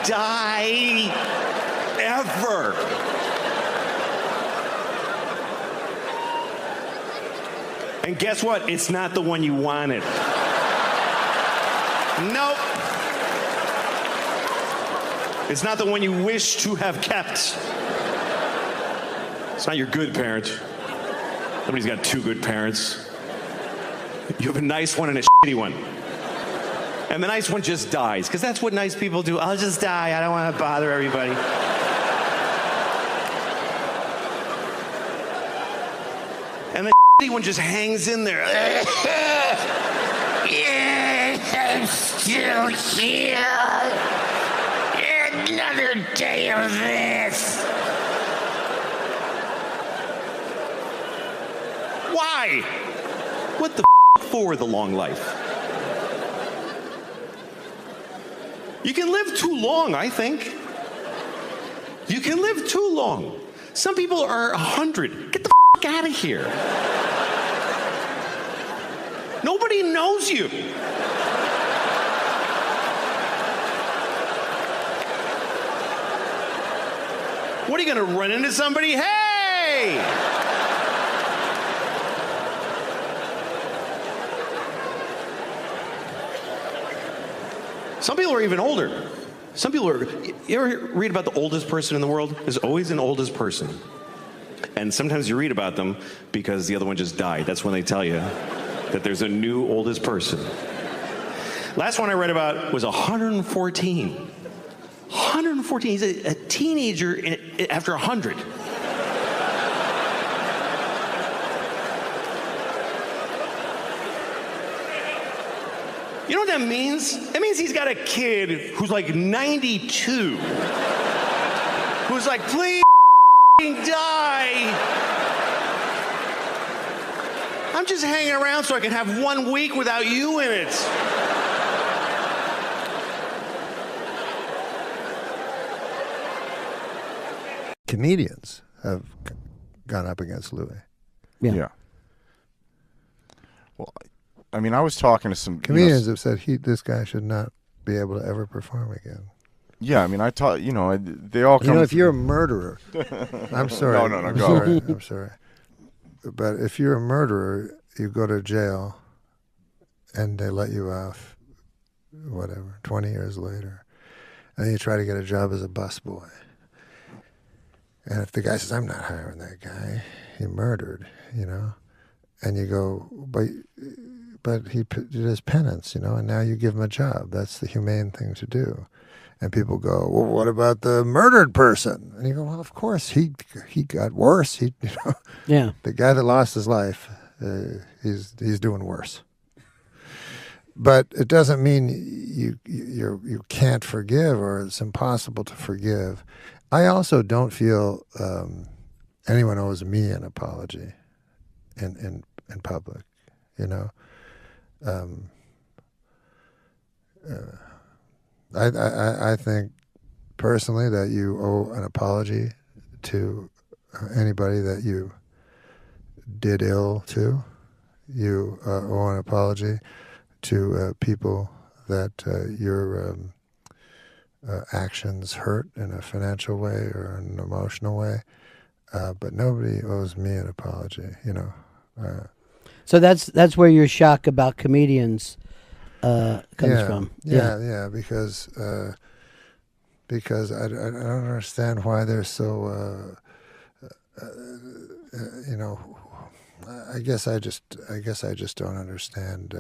die, ever. And guess what? It's not the one you wanted. Nope. It's not the one you wish to have kept. It's not your good parent. Nobody's got two good parents. You have a nice one and a shitty one. And the nice one just dies, because that's what nice people do. I'll just die. I don't want to bother everybody. And the shitty one just hangs in there. Yes, I'm still here. Another day of this. Why? What the for the long life? You can live too long, I think. You can live too long. Some people are 100. Get the out of here. Nobody knows you. What are you going to run into somebody? Hey! Some people are even older. Some people are. You ever read about the oldest person in the world? There's always an oldest person. And sometimes you read about them because the other one just died. That's when they tell you that there's a new oldest person. Last one I read about was 114. 114. He's a teenager after 100. You know what that means? That means he's got a kid who's like 92. Who's like, please die. I'm just hanging around so I can have 1 week without you in it. Comedians have gone up against Louis. Yeah. Well, I mean, I was talking to some comedians have said this guy should not be able to ever perform again. Yeah, I mean, they all come. If you're a murderer, I'm sorry. No, go. I'm sorry. But if you're a murderer, you go to jail, and they let you off, 20 years later, and then you try to get a job as a busboy. And if the guy says, I'm not hiring that guy, he murdered, and you go, but he did his penance, and now you give him a job. That's the humane thing to do. And people go, well, what about the murdered person? And you go, well, of course, he got worse. Yeah. The guy that lost his life, he's doing worse. But it doesn't mean you can't forgive or it's impossible to forgive. I also don't feel anyone owes me an apology in public, I think personally that you owe an apology to anybody that you did ill to. You owe an apology to people that your actions hurt in a financial way or an emotional way. But nobody owes me an apology, So that's where your shock about comedians comes from. Yeah, because I don't understand why they're so. I guess I just don't understand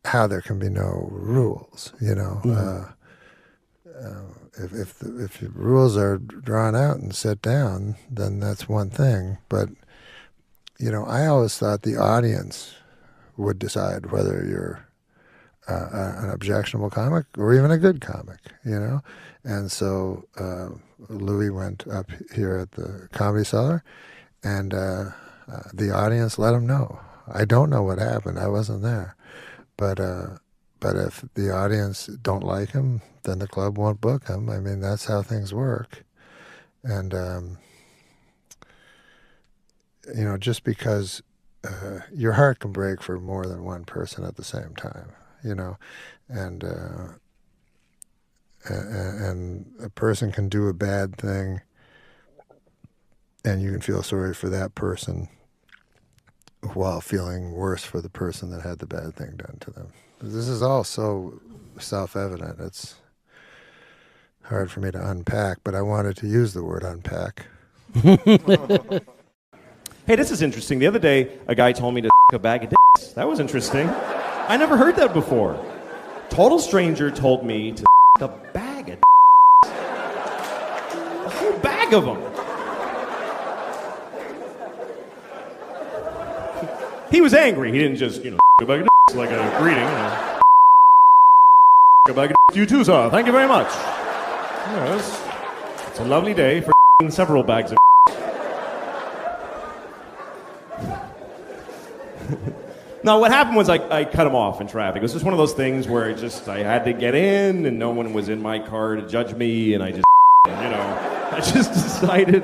how there can be no rules. Mm-hmm. If the rules are drawn out and set down, then that's one thing. But I always thought the audience would decide whether you're an objectionable comic or even a good comic, And so Louis went up here at the Comedy Cellar, and the audience let him know. I don't know what happened. I wasn't there. But if the audience don't like him, then the club won't book him. I mean, that's how things work. And, you know, just because your heart can break for more than one person at the same time, you know, and a person can do a bad thing and you can feel sorry for that person while feeling worse for the person that had the bad thing done to them. This is all so self-evident. It's hard for me to unpack, but I wanted to use the word unpack. Hey, this is interesting. The other day, a guy told me to a bag of dicks. That was interesting. I never heard that before. Total stranger told me to a bag of dicks. A whole bag of them. He was angry. He didn't just, you know, a bag of dicks like a greeting. You know. A bag of dicks you too, sir. Thank you very much. Yes. It's a lovely day for several bags of No, what happened was I cut him off in traffic. It was just one of those things where I had to get in and no one was in my car to judge me, and I just decided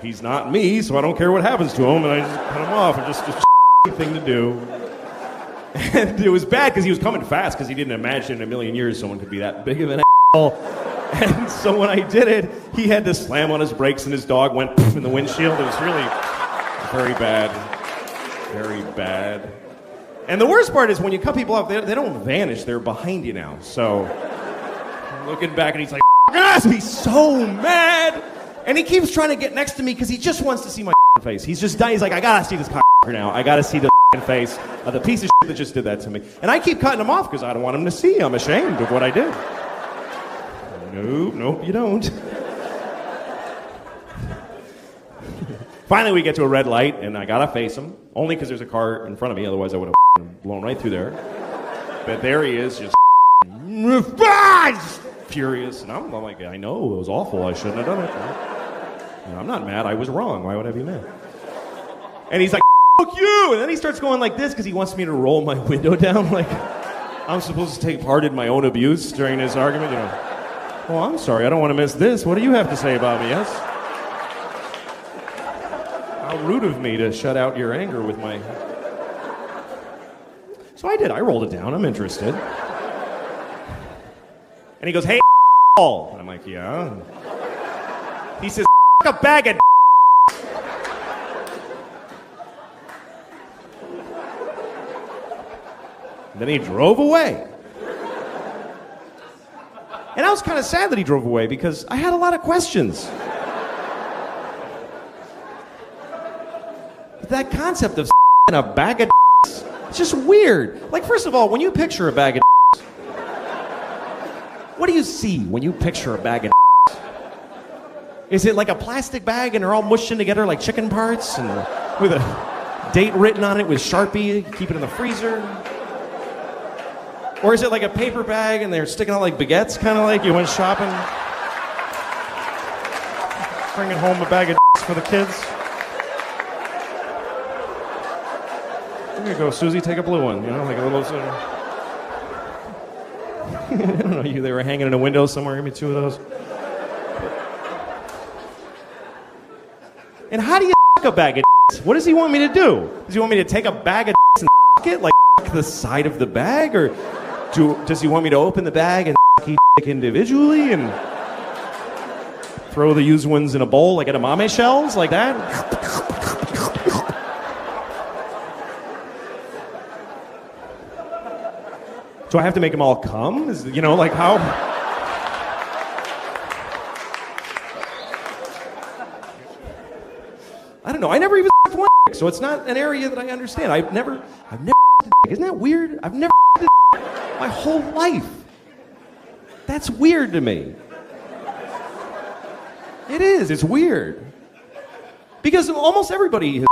he's not me, so I don't care what happens to him, and I just cut him off. And just a thing to do. And it was bad because he was coming fast because he didn't imagine in a million years someone could be that big of an asshole. And so when I did it, he had to slam on his brakes and his dog went in the windshield. It was really very bad. Very bad. And the worst part is when you cut people off, they don't vanish. They're behind you now. So I'm looking back and he's like, he's so mad. And he keeps trying to get next to me because he just wants to see my face. He's just dying. He's like, I gotta see this now. I gotta see the face of the piece of shit that just did that to me. And I keep cutting him off because I don't want him to see. I'm ashamed of what I did. Nope, you don't. Finally, we get to a red light, and I gotta face him. Only because there's a car in front of me, otherwise I would have blown right through there. But there he is, just furious. And I'm like, I know, it was awful. I shouldn't have done it. And I'm not mad. I was wrong. Why would I be mad? And he's like, fuck you! And then he starts going like this because he wants me to roll my window down like I'm supposed to take part in my own abuse during this argument. You know, well, I'm sorry. I don't want to miss this. What do you have to say about me, yes? How rude of me to shut out your anger with my... So I did. I rolled it down. I'm interested. And he goes, hey, and I'm like, yeah. He says, a bag of... And then he drove away. And I was kind of sad that he drove away because I had a lot of questions. That concept of in a bag of it's just weird. Like, first of all, when you picture a bag of what do you see when you picture a bag of Is it like a plastic bag and they're all mushed in together like chicken parts and with a date written on it with Sharpie, keep it in the freezer? Or is it like a paper bag and they're sticking out like baguettes, kind of like you went shopping? Bringing home a bag of for the kids? Here you go, Susie, take a blue one. You know, like a little... I don't know, they were hanging in a window somewhere. Give me two of those. And how do you a bag of What does he want me to do? Does he want me to take a bag of and it, like the side of the bag? Or does he want me to open the bag and each individually and throw the used ones in a bowl like edamame shells, like that? Do I have to make them all come? You know, like how? I don't know. I never even one, so it's not an area that I understand. I've never. Isn't that weird? I've never my whole life. That's weird to me. It is. It's weird. Because almost everybody has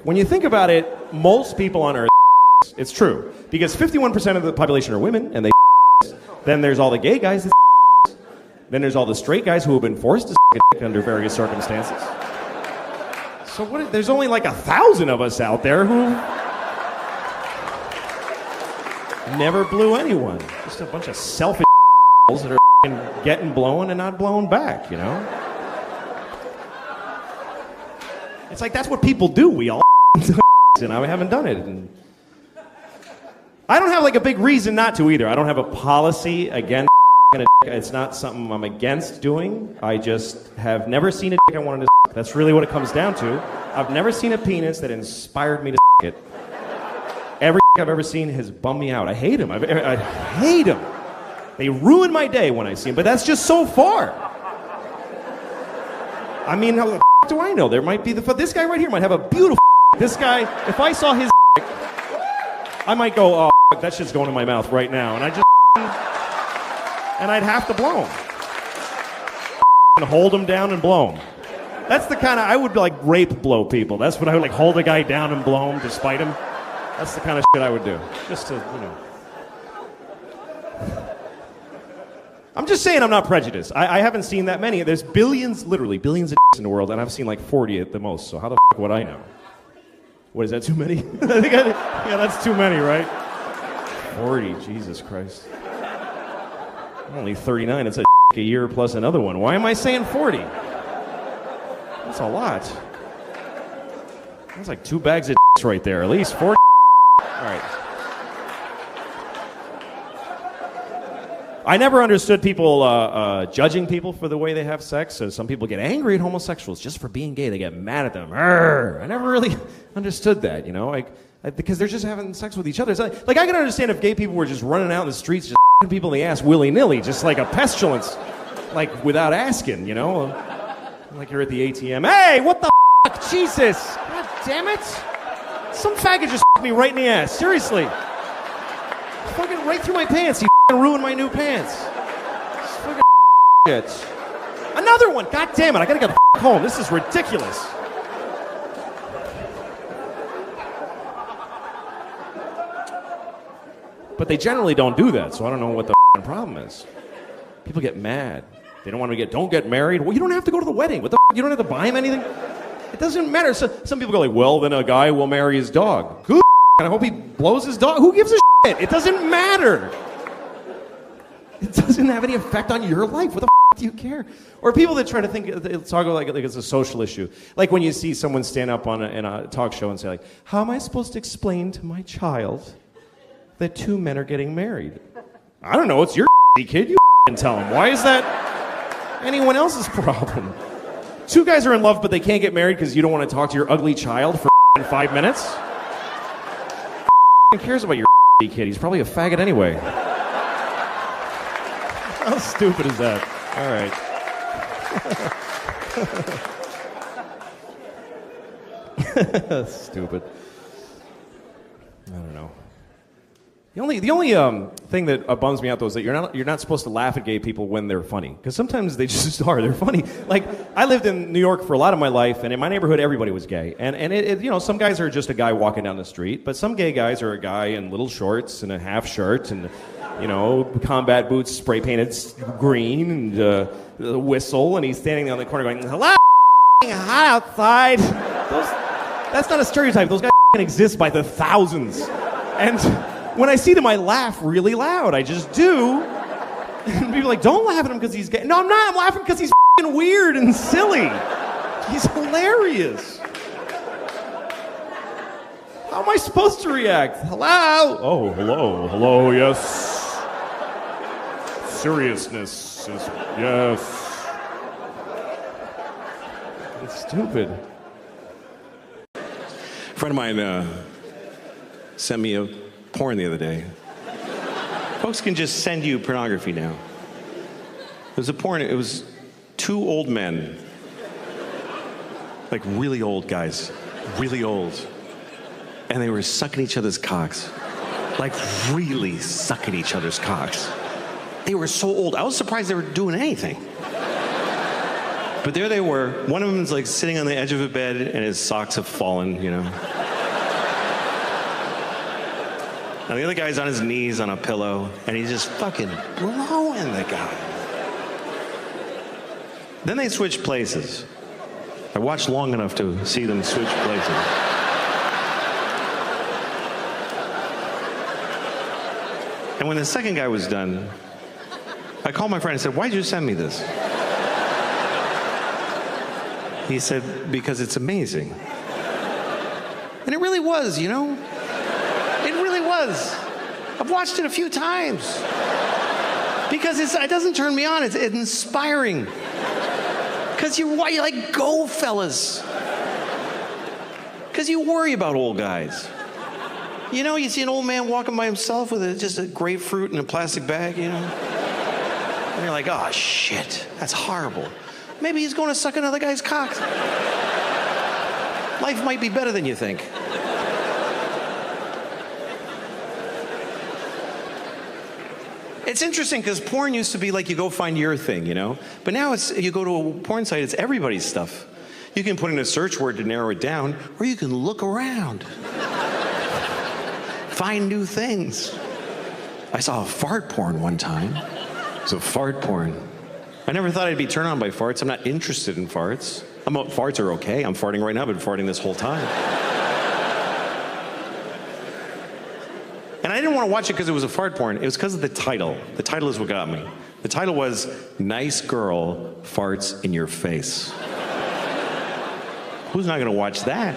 when you think about it, most people on Earth. It's true. Because 51% of the population are women, and they then there's all the gay guys that then there's all the straight guys who have been forced to under various circumstances. So there's only like 1,000 of us out there who never blew anyone. Just a bunch of selfish that are getting blown and not blown back, you know? It's like that's what people do. We all and I haven't done it. And I don't have like a big reason not to either. I don't have a policy against it's not something I'm against doing. I just have never seen a dick I wanted to That's really what it comes down to. I've never seen a penis that inspired me to it. Every I've ever seen has bummed me out. I hate him. I hate him. They ruin my day when I see him, but that's just so far. I mean, how the do I know? There might be this guy right here might have a beautiful this guy, if I saw his I might go, oh, that shit's going in my mouth right now, and I'd have to blow him. And hold him down and blow him. That's the kind of, I would like rape blow people. That's what I would like, hold a guy down and blow him to spite him. That's the kind of shit I would do. Just to, you know. I'm just saying I'm not prejudiced. I haven't seen that many. There's billions, literally billions of in the world, and I've seen like 40 at the most, so how the would I know? What, is that too many? Yeah, that's too many, right? 40, Jesus Christ. I'm only 39, it's a year plus another one. Why am I saying 40? That's a lot. That's like 2 bags of right there, at least 40. All right. I never understood people judging people for the way they have sex. So some people get angry at homosexuals just for being gay. They get mad at them. Arr! I never really understood that, you know, because they're just having sex with each other. It's like I can understand if gay people were just running out in the streets, just people in the ass willy-nilly, just like a pestilence, like without asking, you know, like you're at the ATM. Hey, what the f***? Jesus! God damn it! Some faggot just me right in the ass. Seriously, fucking right through my pants. He ruined my new pants. Fucking shit. Another one. God damn it! I gotta get the f home. This is ridiculous. But they generally don't do that, so I don't know what the problem is. People get mad. They don't want to don't get married. Well, you don't have to go to the wedding. What the you don't have to buy him anything? It doesn't matter. So, some people go like, well, then a guy will marry his dog. Who? And I hope he blows his dog. Who gives a shit? It doesn't matter. It doesn't have any effect on your life. What the do you care? Or people that try to talk about like it's a social issue. Like when you see someone stand up in a talk show and say like, how am I supposed to explain to my child that 2 men are getting married? I don't know. It's your kid. You tell him. Why is that anyone else's problem? 2 guys are in love, but they can't get married because you don't want to talk to your ugly child for 5 minutes? Who cares about your kid? He's probably a faggot anyway. How stupid is that? All right. Stupid. I don't know. The only thing that bums me out though is that you're not supposed to laugh at gay people when they're funny, because sometimes they just are. They're funny. Like I lived in New York for a lot of my life, and in my neighborhood everybody was gay. And it you know, some guys are just a guy walking down the street, but some gay guys are a guy in little shorts and a half shirt and, you know, combat boots spray painted green and a whistle, and he's standing on the corner going, "Hello, hot outside." That's not a stereotype. Those guys exist by the thousands, and when I see them, I laugh really loud. I just do. And people are like, don't laugh at him because he's gay. No, I'm not. I'm laughing because he's f***ing weird and silly. He's hilarious. How am I supposed to react? Hello? Oh, hello. Hello, yes. Seriousness is, yes. It's stupid. A friend of mine sent me a porn the other day. Folks can just send you pornography now. It was a porn, it was 2 old men. Like really old guys. Really old. And they were sucking each other's cocks. Like really sucking each other's cocks. They were so old. I was surprised they were doing anything. But there they were. One of them is like sitting on the edge of a bed and his socks have fallen, you know. And the other guy's on his knees on a pillow, and he's just fucking blowing the guy. Then they switch places. I watched long enough to see them switch places. And when the second guy was done, I called my friend and said, "Why'd you send me this?" He said, because it's amazing. And it really was, you know? It really was. I've watched it a few times. Because it doesn't turn me on, it's inspiring. Because you're like, go, fellas. Because you worry about old guys. You know, you see an old man walking by himself with just a grapefruit in a plastic bag, you know? And you're like, oh, shit, that's horrible. Maybe he's going to suck another guy's cock. Life might be better than you think. It's interesting because porn used to be like you go find your thing, you know? But now you go to a porn site, it's everybody's stuff. You can put in a search word to narrow it down, or you can look around. Find new things. I saw a fart porn one time. It was a fart porn. I never thought I'd be turned on by farts. I'm not interested in farts. Farts are okay. I'm farting right now. I've been farting this whole time. And I didn't want to watch it because it was a fart porn. It was because of the title. The title is what got me. The title was, Nice Girl Farts in Your Face. Who's not going to watch that?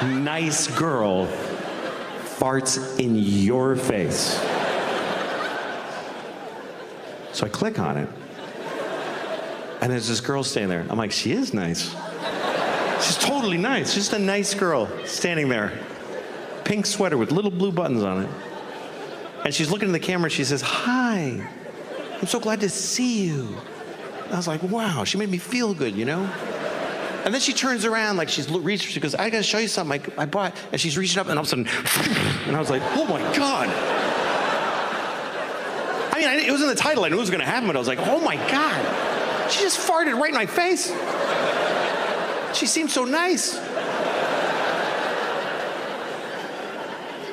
Nice girl farts in your face. So I click on it. And there's this girl standing there. I'm like, she is nice. She's totally nice. Just a nice girl standing there. Pink sweater with little blue buttons on it. And she's looking in the camera and she says, hi, I'm so glad to see you. And I was like, wow, she made me feel good, you know? And then she turns around like she's reached, she goes, I gotta show you something I bought. And she's reaching up and all of a sudden, and I was like, oh my God. I mean, it was in the title, I knew it was gonna happen, but I was like, oh my God. She just farted right in my face. She seemed so nice.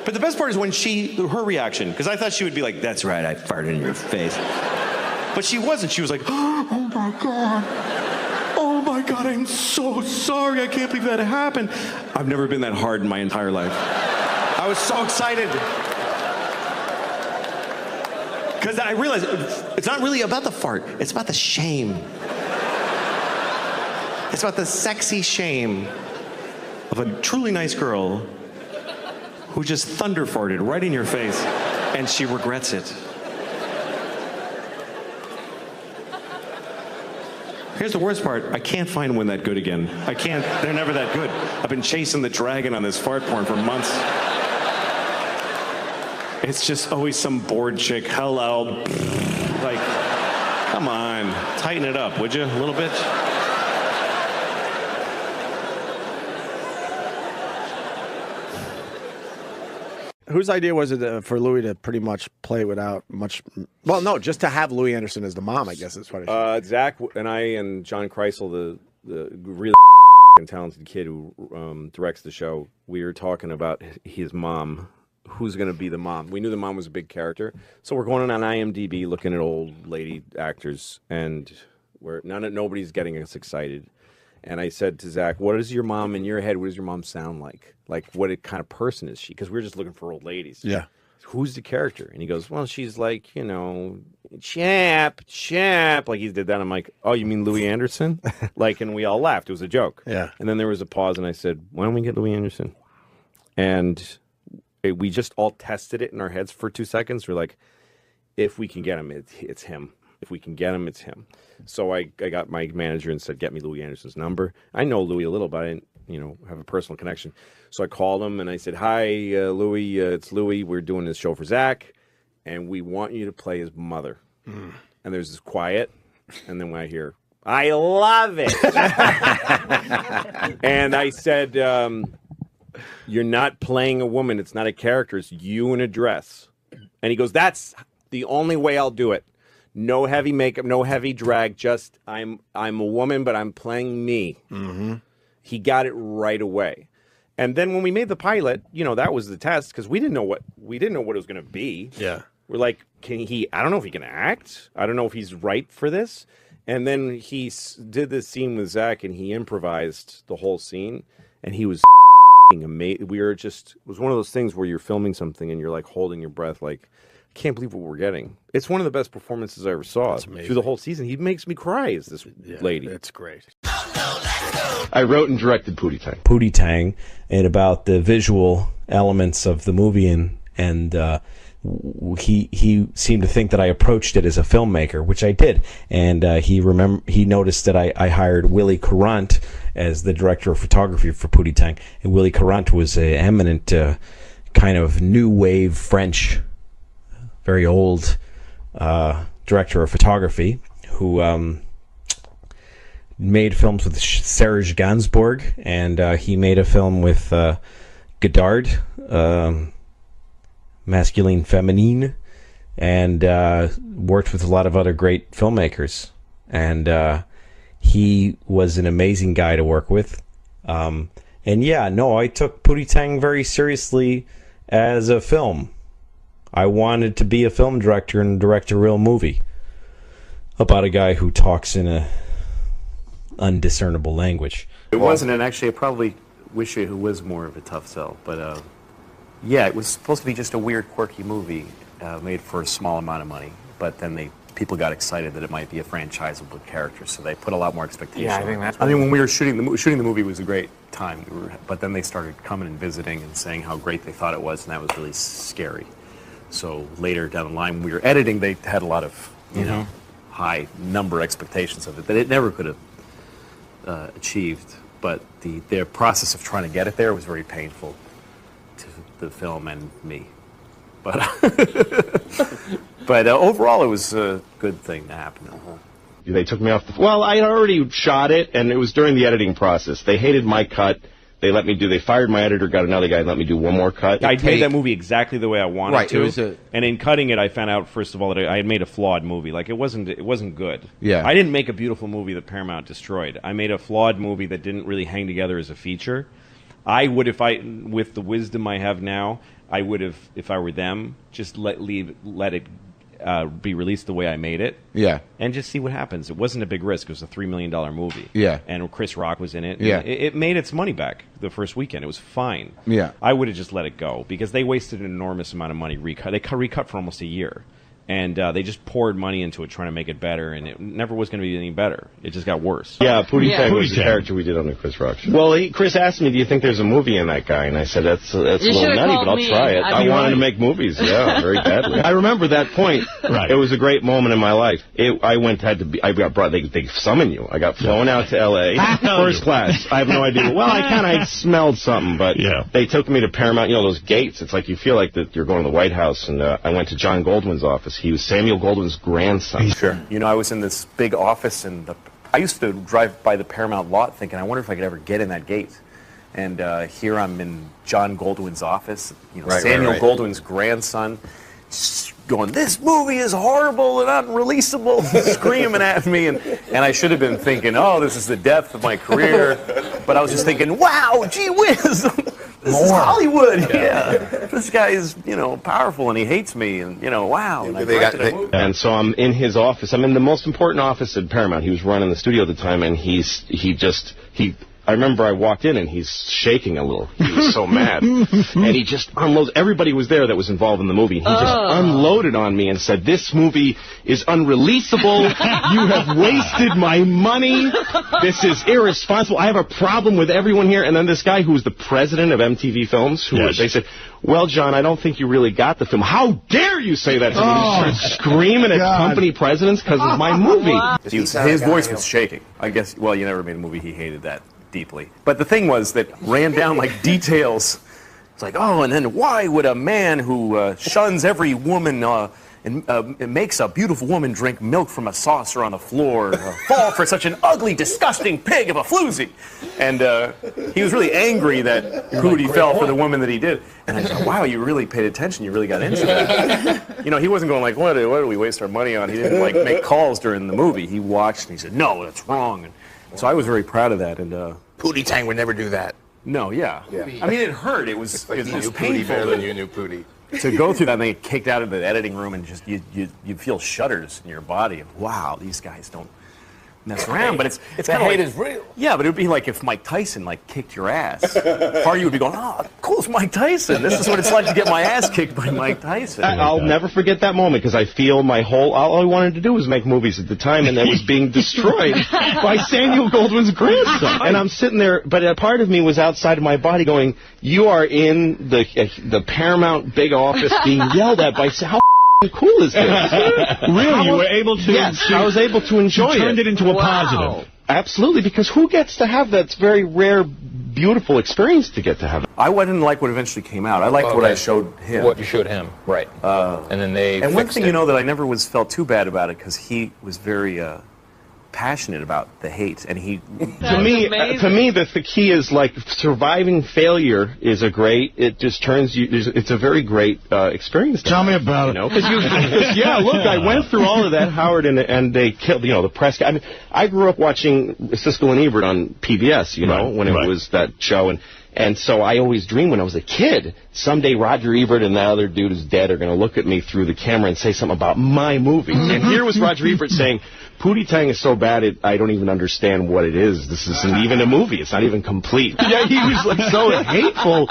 But the best part is when her reaction, because I thought she would be like, that's right, I farted in your face. But she wasn't. She was like, oh my God. Oh my God, I'm so sorry. I can't believe that happened. I've never been that hard in my entire life. I was so excited. Because I realized it's not really about the fart. It's about the shame. It's about the sexy shame of a truly nice girl who just thunder farted right in your face, and she regrets it. Here's the worst part. I can't find one that good again. I can't. They're never that good. I've been chasing the dragon on this fart porn for months. It's just always some bored chick. Hello. Like, come on. Tighten it up, would you? A little bit? Whose idea was it for Louis to pretty much play without much? Well, no, just to have Louis Anderson as the mom, I guess is what it is. Zach and I and John Kreisel, the really talented kid who directs the show, we were talking about his mom. Who's going to be the mom? We knew the mom was a big character, so we're going on IMDb looking at old lady actors, and nobody's getting us excited. And I said to Zach, what is your mom in your head? What does your mom sound like? Like, what kind of person is she? Because we're just looking for old ladies. Yeah. Who's the character? And he goes, well, she's like, you know, champ. Like he did that. I'm like, oh, you mean Louis Anderson? Like, and we all laughed. It was a joke. Yeah. And then there was a pause, and I said, why don't we get Louis Anderson? And we just all tested it in our heads for 2 seconds. We're like, if we can get him, it's him. If we can get him, it's him. So I got my manager and said, get me Louis Anderson's number. I know Louis a little, but I didn't, have a personal connection. So I called him and I said, hi, Louis, it's Louis. We're doing this show for Zach, and we want you to play his mother. And there's this quiet, and then when I hear, I love it. And I said, you're not playing a woman. It's not a character. It's you in a dress. And he goes, that's the only way I'll do it. No heavy makeup, no heavy drag. Just I'm a woman, but I'm playing me. Mm-hmm. He got it right away. And then when we made the pilot, that was the test because we didn't know what it was going to be. Yeah, we're like, I don't know if he can act. I don't know if he's right for this. And then he did this scene with Zach, and he improvised the whole scene, and he was amazing. It was one of those things where you're filming something and you're like holding your breath, like, I can't believe what we're getting. It's one of the best performances I ever saw through the whole season. He makes me cry as this lady. It's great. I wrote and directed Pootie Tang. Pootie Tang, and about the visual elements of the movie, and he seemed to think that I approached it as a filmmaker, which I did, and he noticed that I hired Willie Courant as the director of photography for Pootie Tang, and Willie Courant was an eminent kind of new wave French, very old director of photography who made films with Serge Gainsbourg, and he made a film with Godard, Masculine Feminine, and worked with a lot of other great filmmakers. And he was an amazing guy to work with. And yeah, no, I took Pootie Tang very seriously as a film. I wanted to be a film director and direct a real movie about a guy who talks in a undiscernible language. It wasn't, and actually I probably wish it was more of a tough sell, but yeah, it was supposed to be just a weird, quirky movie made for a small amount of money, but then people got excited that it might be a franchisable character, so they put a lot more expectation. Yeah, I think that's. I mean, when we were shooting the movie was a great time, but then they started coming and visiting and saying how great they thought it was, and that was really scary. So later down the line, when we were editing, they had a lot of you know high number expectations of it that it never could have achieved, but their process of trying to get it there was very painful to the film and me. But but overall, it was a good thing to happen. They took me off the... Well, I had already shot it, and it was during the editing process. They hated my cut. They fired my editor, got another guy, and let me do one more cut. I made that movie exactly the way I wanted to. It was and in cutting it, I found out, first of all, that I had made a flawed movie. Like, it wasn't good. Yeah. I didn't make a beautiful movie that Paramount destroyed. I made a flawed movie that didn't really hang together as a feature. I would, with the wisdom I have now, I would have, if I were them, just let it be released the way I made it. Yeah. And just see what happens. It wasn't a big risk. It was a $3 million movie. Yeah. And Chris Rock was in it. Yeah. It made its money back the first weekend. It was fine. Yeah. I would have just let it go because they wasted an enormous amount of money. They recut for almost a year. And they just poured money into it trying to make it better, and it never was going to be any better. It just got worse. Yeah, Pootie Tang was the character we did on the Chris Rock show. Well, Chris asked me, do you think there's a movie in that guy? And I said, that's a little nutty, but I'll try it. I wanted to make movies, yeah, very badly. I remember that point. Right. It was a great moment in my life. I got brought, they summon you. I got flown out to L.A. First class. I have no idea. Well, I smelled something, but they took me to Paramount, those gates. It's like you feel like that you're going to the White House, and I went to John Goldwyn's office. He was Samuel Goldwyn's grandson. Sure. I was in this big office, and I used to drive by the Paramount lot thinking, I wonder if I could ever get in that gate. And here I'm in John Goldwyn's office, Samuel Goldwyn's grandson, going, this movie is horrible and unreleasable, screaming at me. And I should have been thinking, oh, this is the death of my career. But I was just thinking, wow, gee whiz. This is Hollywood. Yeah. This guy is, powerful, and he hates me, and, wow. And and so I'm in his office. I'm in the most important office at Paramount. He was running the studio at the time, and I remember I walked in, and he's shaking a little. He was so mad. And he just unloads. Everybody was there that was involved in the movie. He just unloaded on me and said, this movie is unreleasable. You have wasted my money. This is irresponsible. I have a problem with everyone here. And then this guy who was the president of MTV Films, they said, well, John, I don't think you really got the film. How dare you say that to me? He started screaming at company presidents because of my movie. His voice was shaking. I guess, well, you never made a movie. He hated that deeply. But the thing was that ran down like details. It's like, oh, and then why would a man who shuns every woman and makes a beautiful woman drink milk from a saucer on the floor fall for such an ugly, disgusting pig of a floozy? And he was really angry that Pootie fell for the woman that he did. And I said, wow, you really paid attention. You really got into that. He wasn't going like, what do we waste our money on? He didn't like make calls during the movie. He watched and he said, no, that's wrong. And so I was very proud of that. And Pootie Tang would never do that. No, yeah. I mean, it hurt. It was like it was Pootie painful better than you knew Pootie. To go through that and then get kicked out of the editing room and just you feel shudders in your body. Wow, these guys don't mess around, but it's The kind of hate like, is real. Yeah, but it would be like if Mike Tyson like kicked your ass. Part of you would be going, "Oh, cool, it's Mike Tyson. This is what it's like to get my ass kicked by Mike Tyson." I'll never forget that moment because I feel all I wanted to do was make movies at the time, and that was being destroyed by Samuel Goldwyn's grandson. And I'm sitting there, but a part of me was outside of my body going, "You are in the Paramount big office being yelled at by how cool is this?" Really, you were able to? Yes, I was able to enjoy it. You turned it into a positive. Absolutely, because who gets to have that very rare, beautiful experience to get to have? I didn't like what eventually came out. I liked what I showed him. What you showed him, right? And then they. And one fixed thing it. you know that I never felt too bad about it because he was very passionate about the hate, and he. To me, the key is like surviving failure is it just turns you. It's a very great experience. Tell me about it. Because yeah, look, I went through all of that, Howard, and they killed. The press. I mean, I grew up watching Siskel and Ebert on PBS. When it was that show, and so I always dreamed when I was a kid, someday Roger Ebert and that other dude who's dead are going to look at me through the camera and say something about my movie. And here was Roger Ebert saying, Pootie Tang is so bad I don't even understand what it is. This isn't even a movie. It's not even complete. Yeah, he was like so hateful.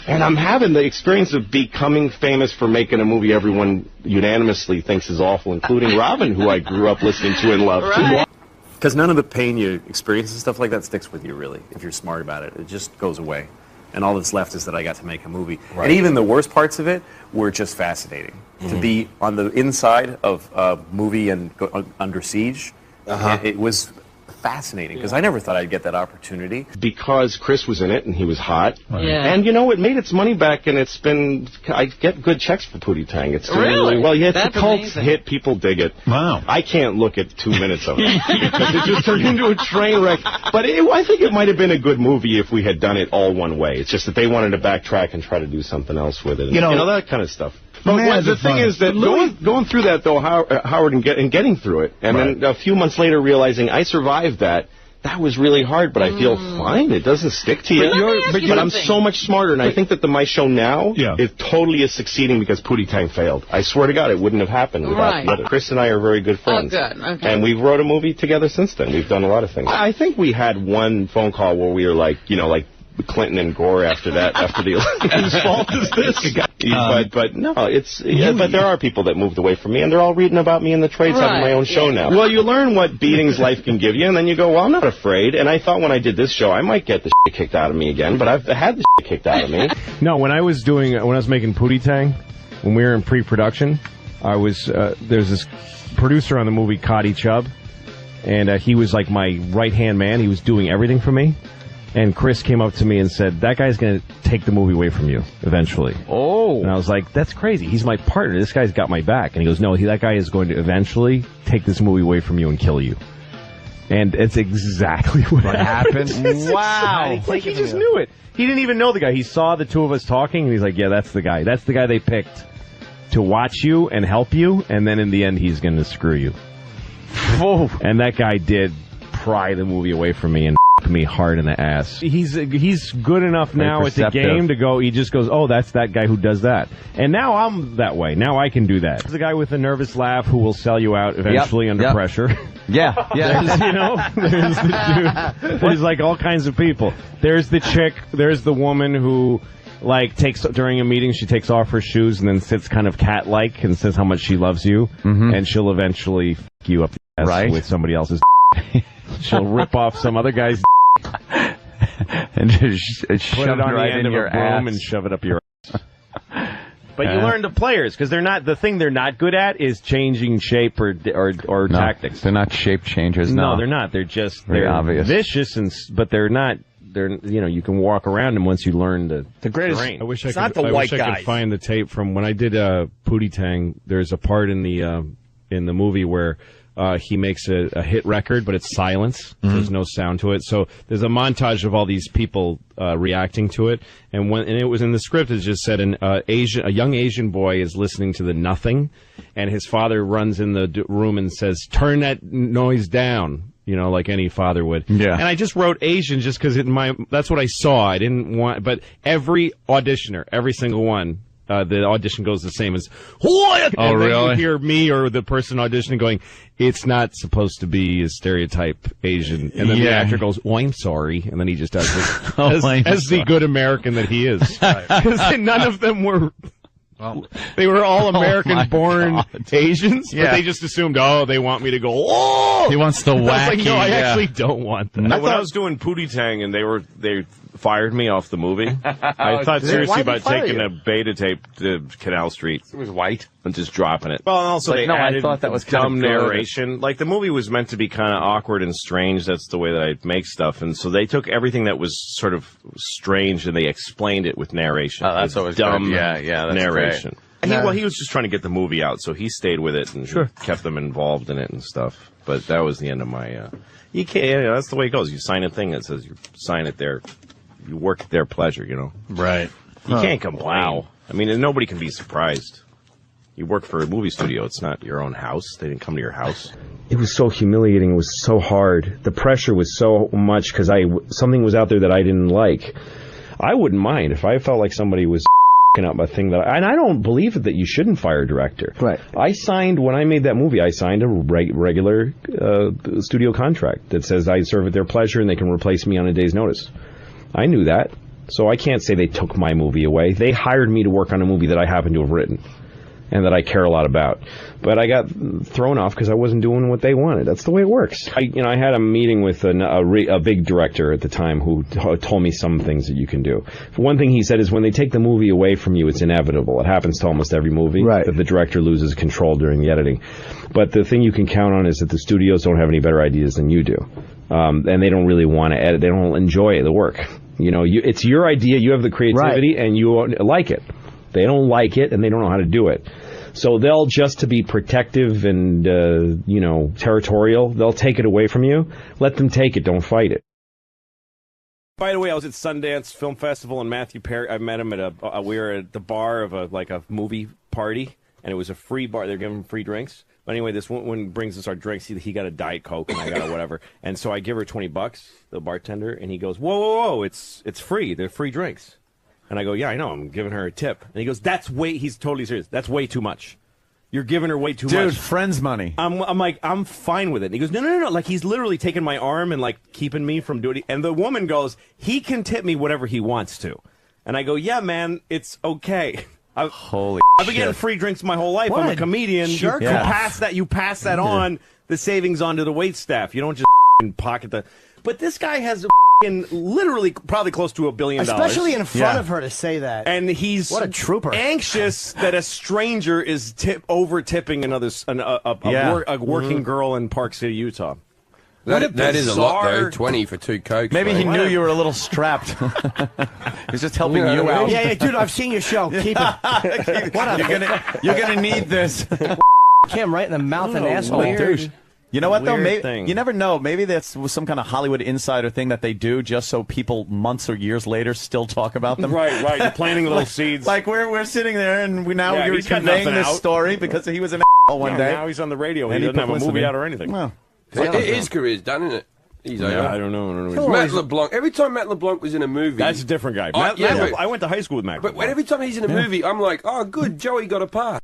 And I'm having the experience of becoming famous for making a movie everyone unanimously thinks is awful, including Robin, who I grew up listening to and loved. Right. Because none of the pain you experience and stuff like that sticks with you, really, if you're smart about it. It just goes away. And all that's left is that I got to make a movie. Right. And even the worst parts of it were just fascinating. To be on the inside of a movie and go under siege, it was fascinating, because I never thought I'd get that opportunity. Because Chris was in it, and he was hot. Right. Yeah. And, it made its money back, and I get good checks for Pootie Tang. It's doing really well. Yeah, it's a cult hit. People dig it. Wow. I can't look at 2 minutes of it, because it just turned into a train wreck. But I think it might have been a good movie if we had done it all one way. It's just that they wanted to backtrack and try to do something else with it. And, that kind of stuff. But the thing is that going through that, though, Howard, and getting through it, and then a few months later realizing I survived that was really hard, but I feel fine. It doesn't stick to you. But I'm so much smarter, and I think that my show now totally is succeeding because Pootie Tang failed. I swear to God, it wouldn't have happened without it. Chris and I are very good friends. Oh, good. Okay. And we've wrote a movie together since then. We've done a lot of things. I think we had one phone call where we were like, Clinton and Gore after the election. Whose fault is this? But no, but there are people that moved away from me, and they're all reading about me in the trades. Having my own show now. Well, you learn what beatings life can give you, and then you go, well, I'm not afraid. And I thought when I did this show, I might get the shit kicked out of me again, but I've had the shit kicked out of me. No, when I was making Pootie Tang, when we were in pre-production, there's this producer on the movie, Cotty Chubb, and he was like my right-hand man. He was doing everything for me. And Chris came up to me and said, that guy's going to take the movie away from you eventually. Oh. And I was like, that's crazy. He's my partner. This guy's got my back. And he goes, no, that guy is going to eventually take this movie away from you and kill you. And it's exactly what happened. Wow. Like, he just knew it. He didn't even know the guy. He saw the two of us talking, and he's like, yeah, that's the guy. That's the guy they picked to watch you and help you, and then in the end, he's going to screw you. And that guy did pry the movie away from me and me hard in the ass. He's good enough now at the game to go. He just goes, oh, that's that guy who does that. And now I'm that way. Now I can do that. There's a guy with a nervous laugh who will sell you out eventually under pressure. Yeah. There's the dude. There's like all kinds of people. There's the chick. There's the woman who takes during a meeting, she takes off her shoes and then sits kind of cat-like and says how much she loves you, and she'll eventually f*** you up the ass with somebody else's. She'll rip off some other guy's and just put shove it on right the end of your a broom ass and shove it up your ass. But you learn the players, because the thing they're not good at is changing shape or tactics. They're not shape changers. No, they're not. They're just obvious. Vicious, but they're not. You can walk around them once you learn the greatest. terrain. I wish I could find the tape from when I did Pootie Tang. There's a part in the movie where he makes a hit record, but it's silence. Mm-hmm. There's no sound to it. So there's a montage of all these people reacting to it. And it was in the script. It just said a young Asian boy is listening to the nothing, and his father runs in the room and says, "Turn that noise down." Like any father would. Yeah. And I just wrote Asian just because that's what I saw. I didn't want, but every auditioner, every single one, the audition goes the same as "Hoya!" Oh, and then really? you hear me or the person auditioning going, "It's not supposed to be a stereotype Asian," and then the actor goes, "Oh, I'm sorry," and then he just does it as the good American that he is, because none of them were. They were all American-born Asians, but they just assumed, oh, they want me to go, oh! He wants the I was wacky. like, no, I actually don't want that. When I was doing Pootie Tang and they fired me off the movie, I thought seriously about taking a beta tape to Canal Street. It was white. And just dropping it. Well, and also they added I thought that was dumb kind of narration. Like, the movie was meant to be kind of awkward and strange. That's the way that I make stuff. And so they took everything that was sort of strange and they explained it with narration. Oh, that's always dumb good. Yeah, that's narration. great. He was just trying to get the movie out, so he stayed with it and kept them involved in it and stuff. But that was the end of my... you can't... that's the way it goes. You sign a thing that says you sign it there. You work at their pleasure, you know. Right. You can't complain. Wow. I mean, nobody can be surprised. You work for a movie studio. It's not your own house. They didn't come to your house. It was so humiliating. It was so hard. The pressure was so much because something was out there that I didn't like. I wouldn't mind if I felt like somebody was up a thing and I don't believe that you shouldn't fire a director. Right. When I made that movie, I signed a regular studio contract that says I serve at their pleasure and they can replace me on a day's notice. I knew that. So I can't say they took my movie away. They hired me to work on a movie that I happen to have written and that I care a lot about. But I got thrown off because I wasn't doing what they wanted. That's the way it works. I had a meeting with a big director at the time who told me some things that you can do. One thing he said is when they take the movie away from you, it's inevitable. It happens to almost every movie that the director loses control during the editing. But the thing you can count on is that the studios don't have any better ideas than you do. And they don't really want to edit. They don't enjoy the work. It's your idea. You have the creativity and you like it. They don't like it and they don't know how to do it. So they'll, just to be protective and, territorial, they'll take it away from you. Let them take it. Don't fight it. By the way, I was at Sundance Film Festival and Matthew Perry, I met him at we were at the bar of a movie party, and it was a free bar. They're giving free drinks. But anyway, this one brings us our drinks. He got a Diet Coke and I got a whatever. And so I give her $20, the bartender, and he goes, whoa, it's free. They're free drinks. And I go, yeah, I know. I'm giving her a tip. And he goes, he's totally serious. That's way too much. You're giving her way too much. Dude, friend's money. I'm like, I'm fine with it. And he goes, no. Like, he's literally taking my arm and, like, keeping me from doing it. And the woman goes, he can tip me whatever he wants to. And I go, yeah, man, it's okay. Holy I've been getting free drinks my whole life. What I'm a a comedian. jerk You off. pass that on, the savings on to the wait staff. You don't just pocket the... But this guy has literally probably close to $1 billion. Especially in front of her to say that. And he's what a trooper. Anxious that a stranger is over tipping a working girl in Park City, Utah. That is a lot, though. 20 for 2 Cokes. Maybe he knew you were a little strapped. He's just helping you out. Yeah, dude, I've seen your show. Keep it. You're gonna need this. Cam right in the mouth and asshole. Douche. You know what, though? Weird Maybe, thing. you never know. Maybe that's some kind of Hollywood insider thing that they do just so people months or years later still talk about them. Right. You're planting little seeds. Like we're sitting there and you're he's got conveying nothing this out. story because he was an one day. Now he's on the radio. And He doesn't have a publicity. movie out or anything. Well, His career's done, isn't it? He's over. I don't know. Matt LeBlanc. Every time Matt LeBlanc was in a movie... That's a different guy. I went to high school with Matt. But every time he's in a movie, I'm like, oh, good, Joey got a part.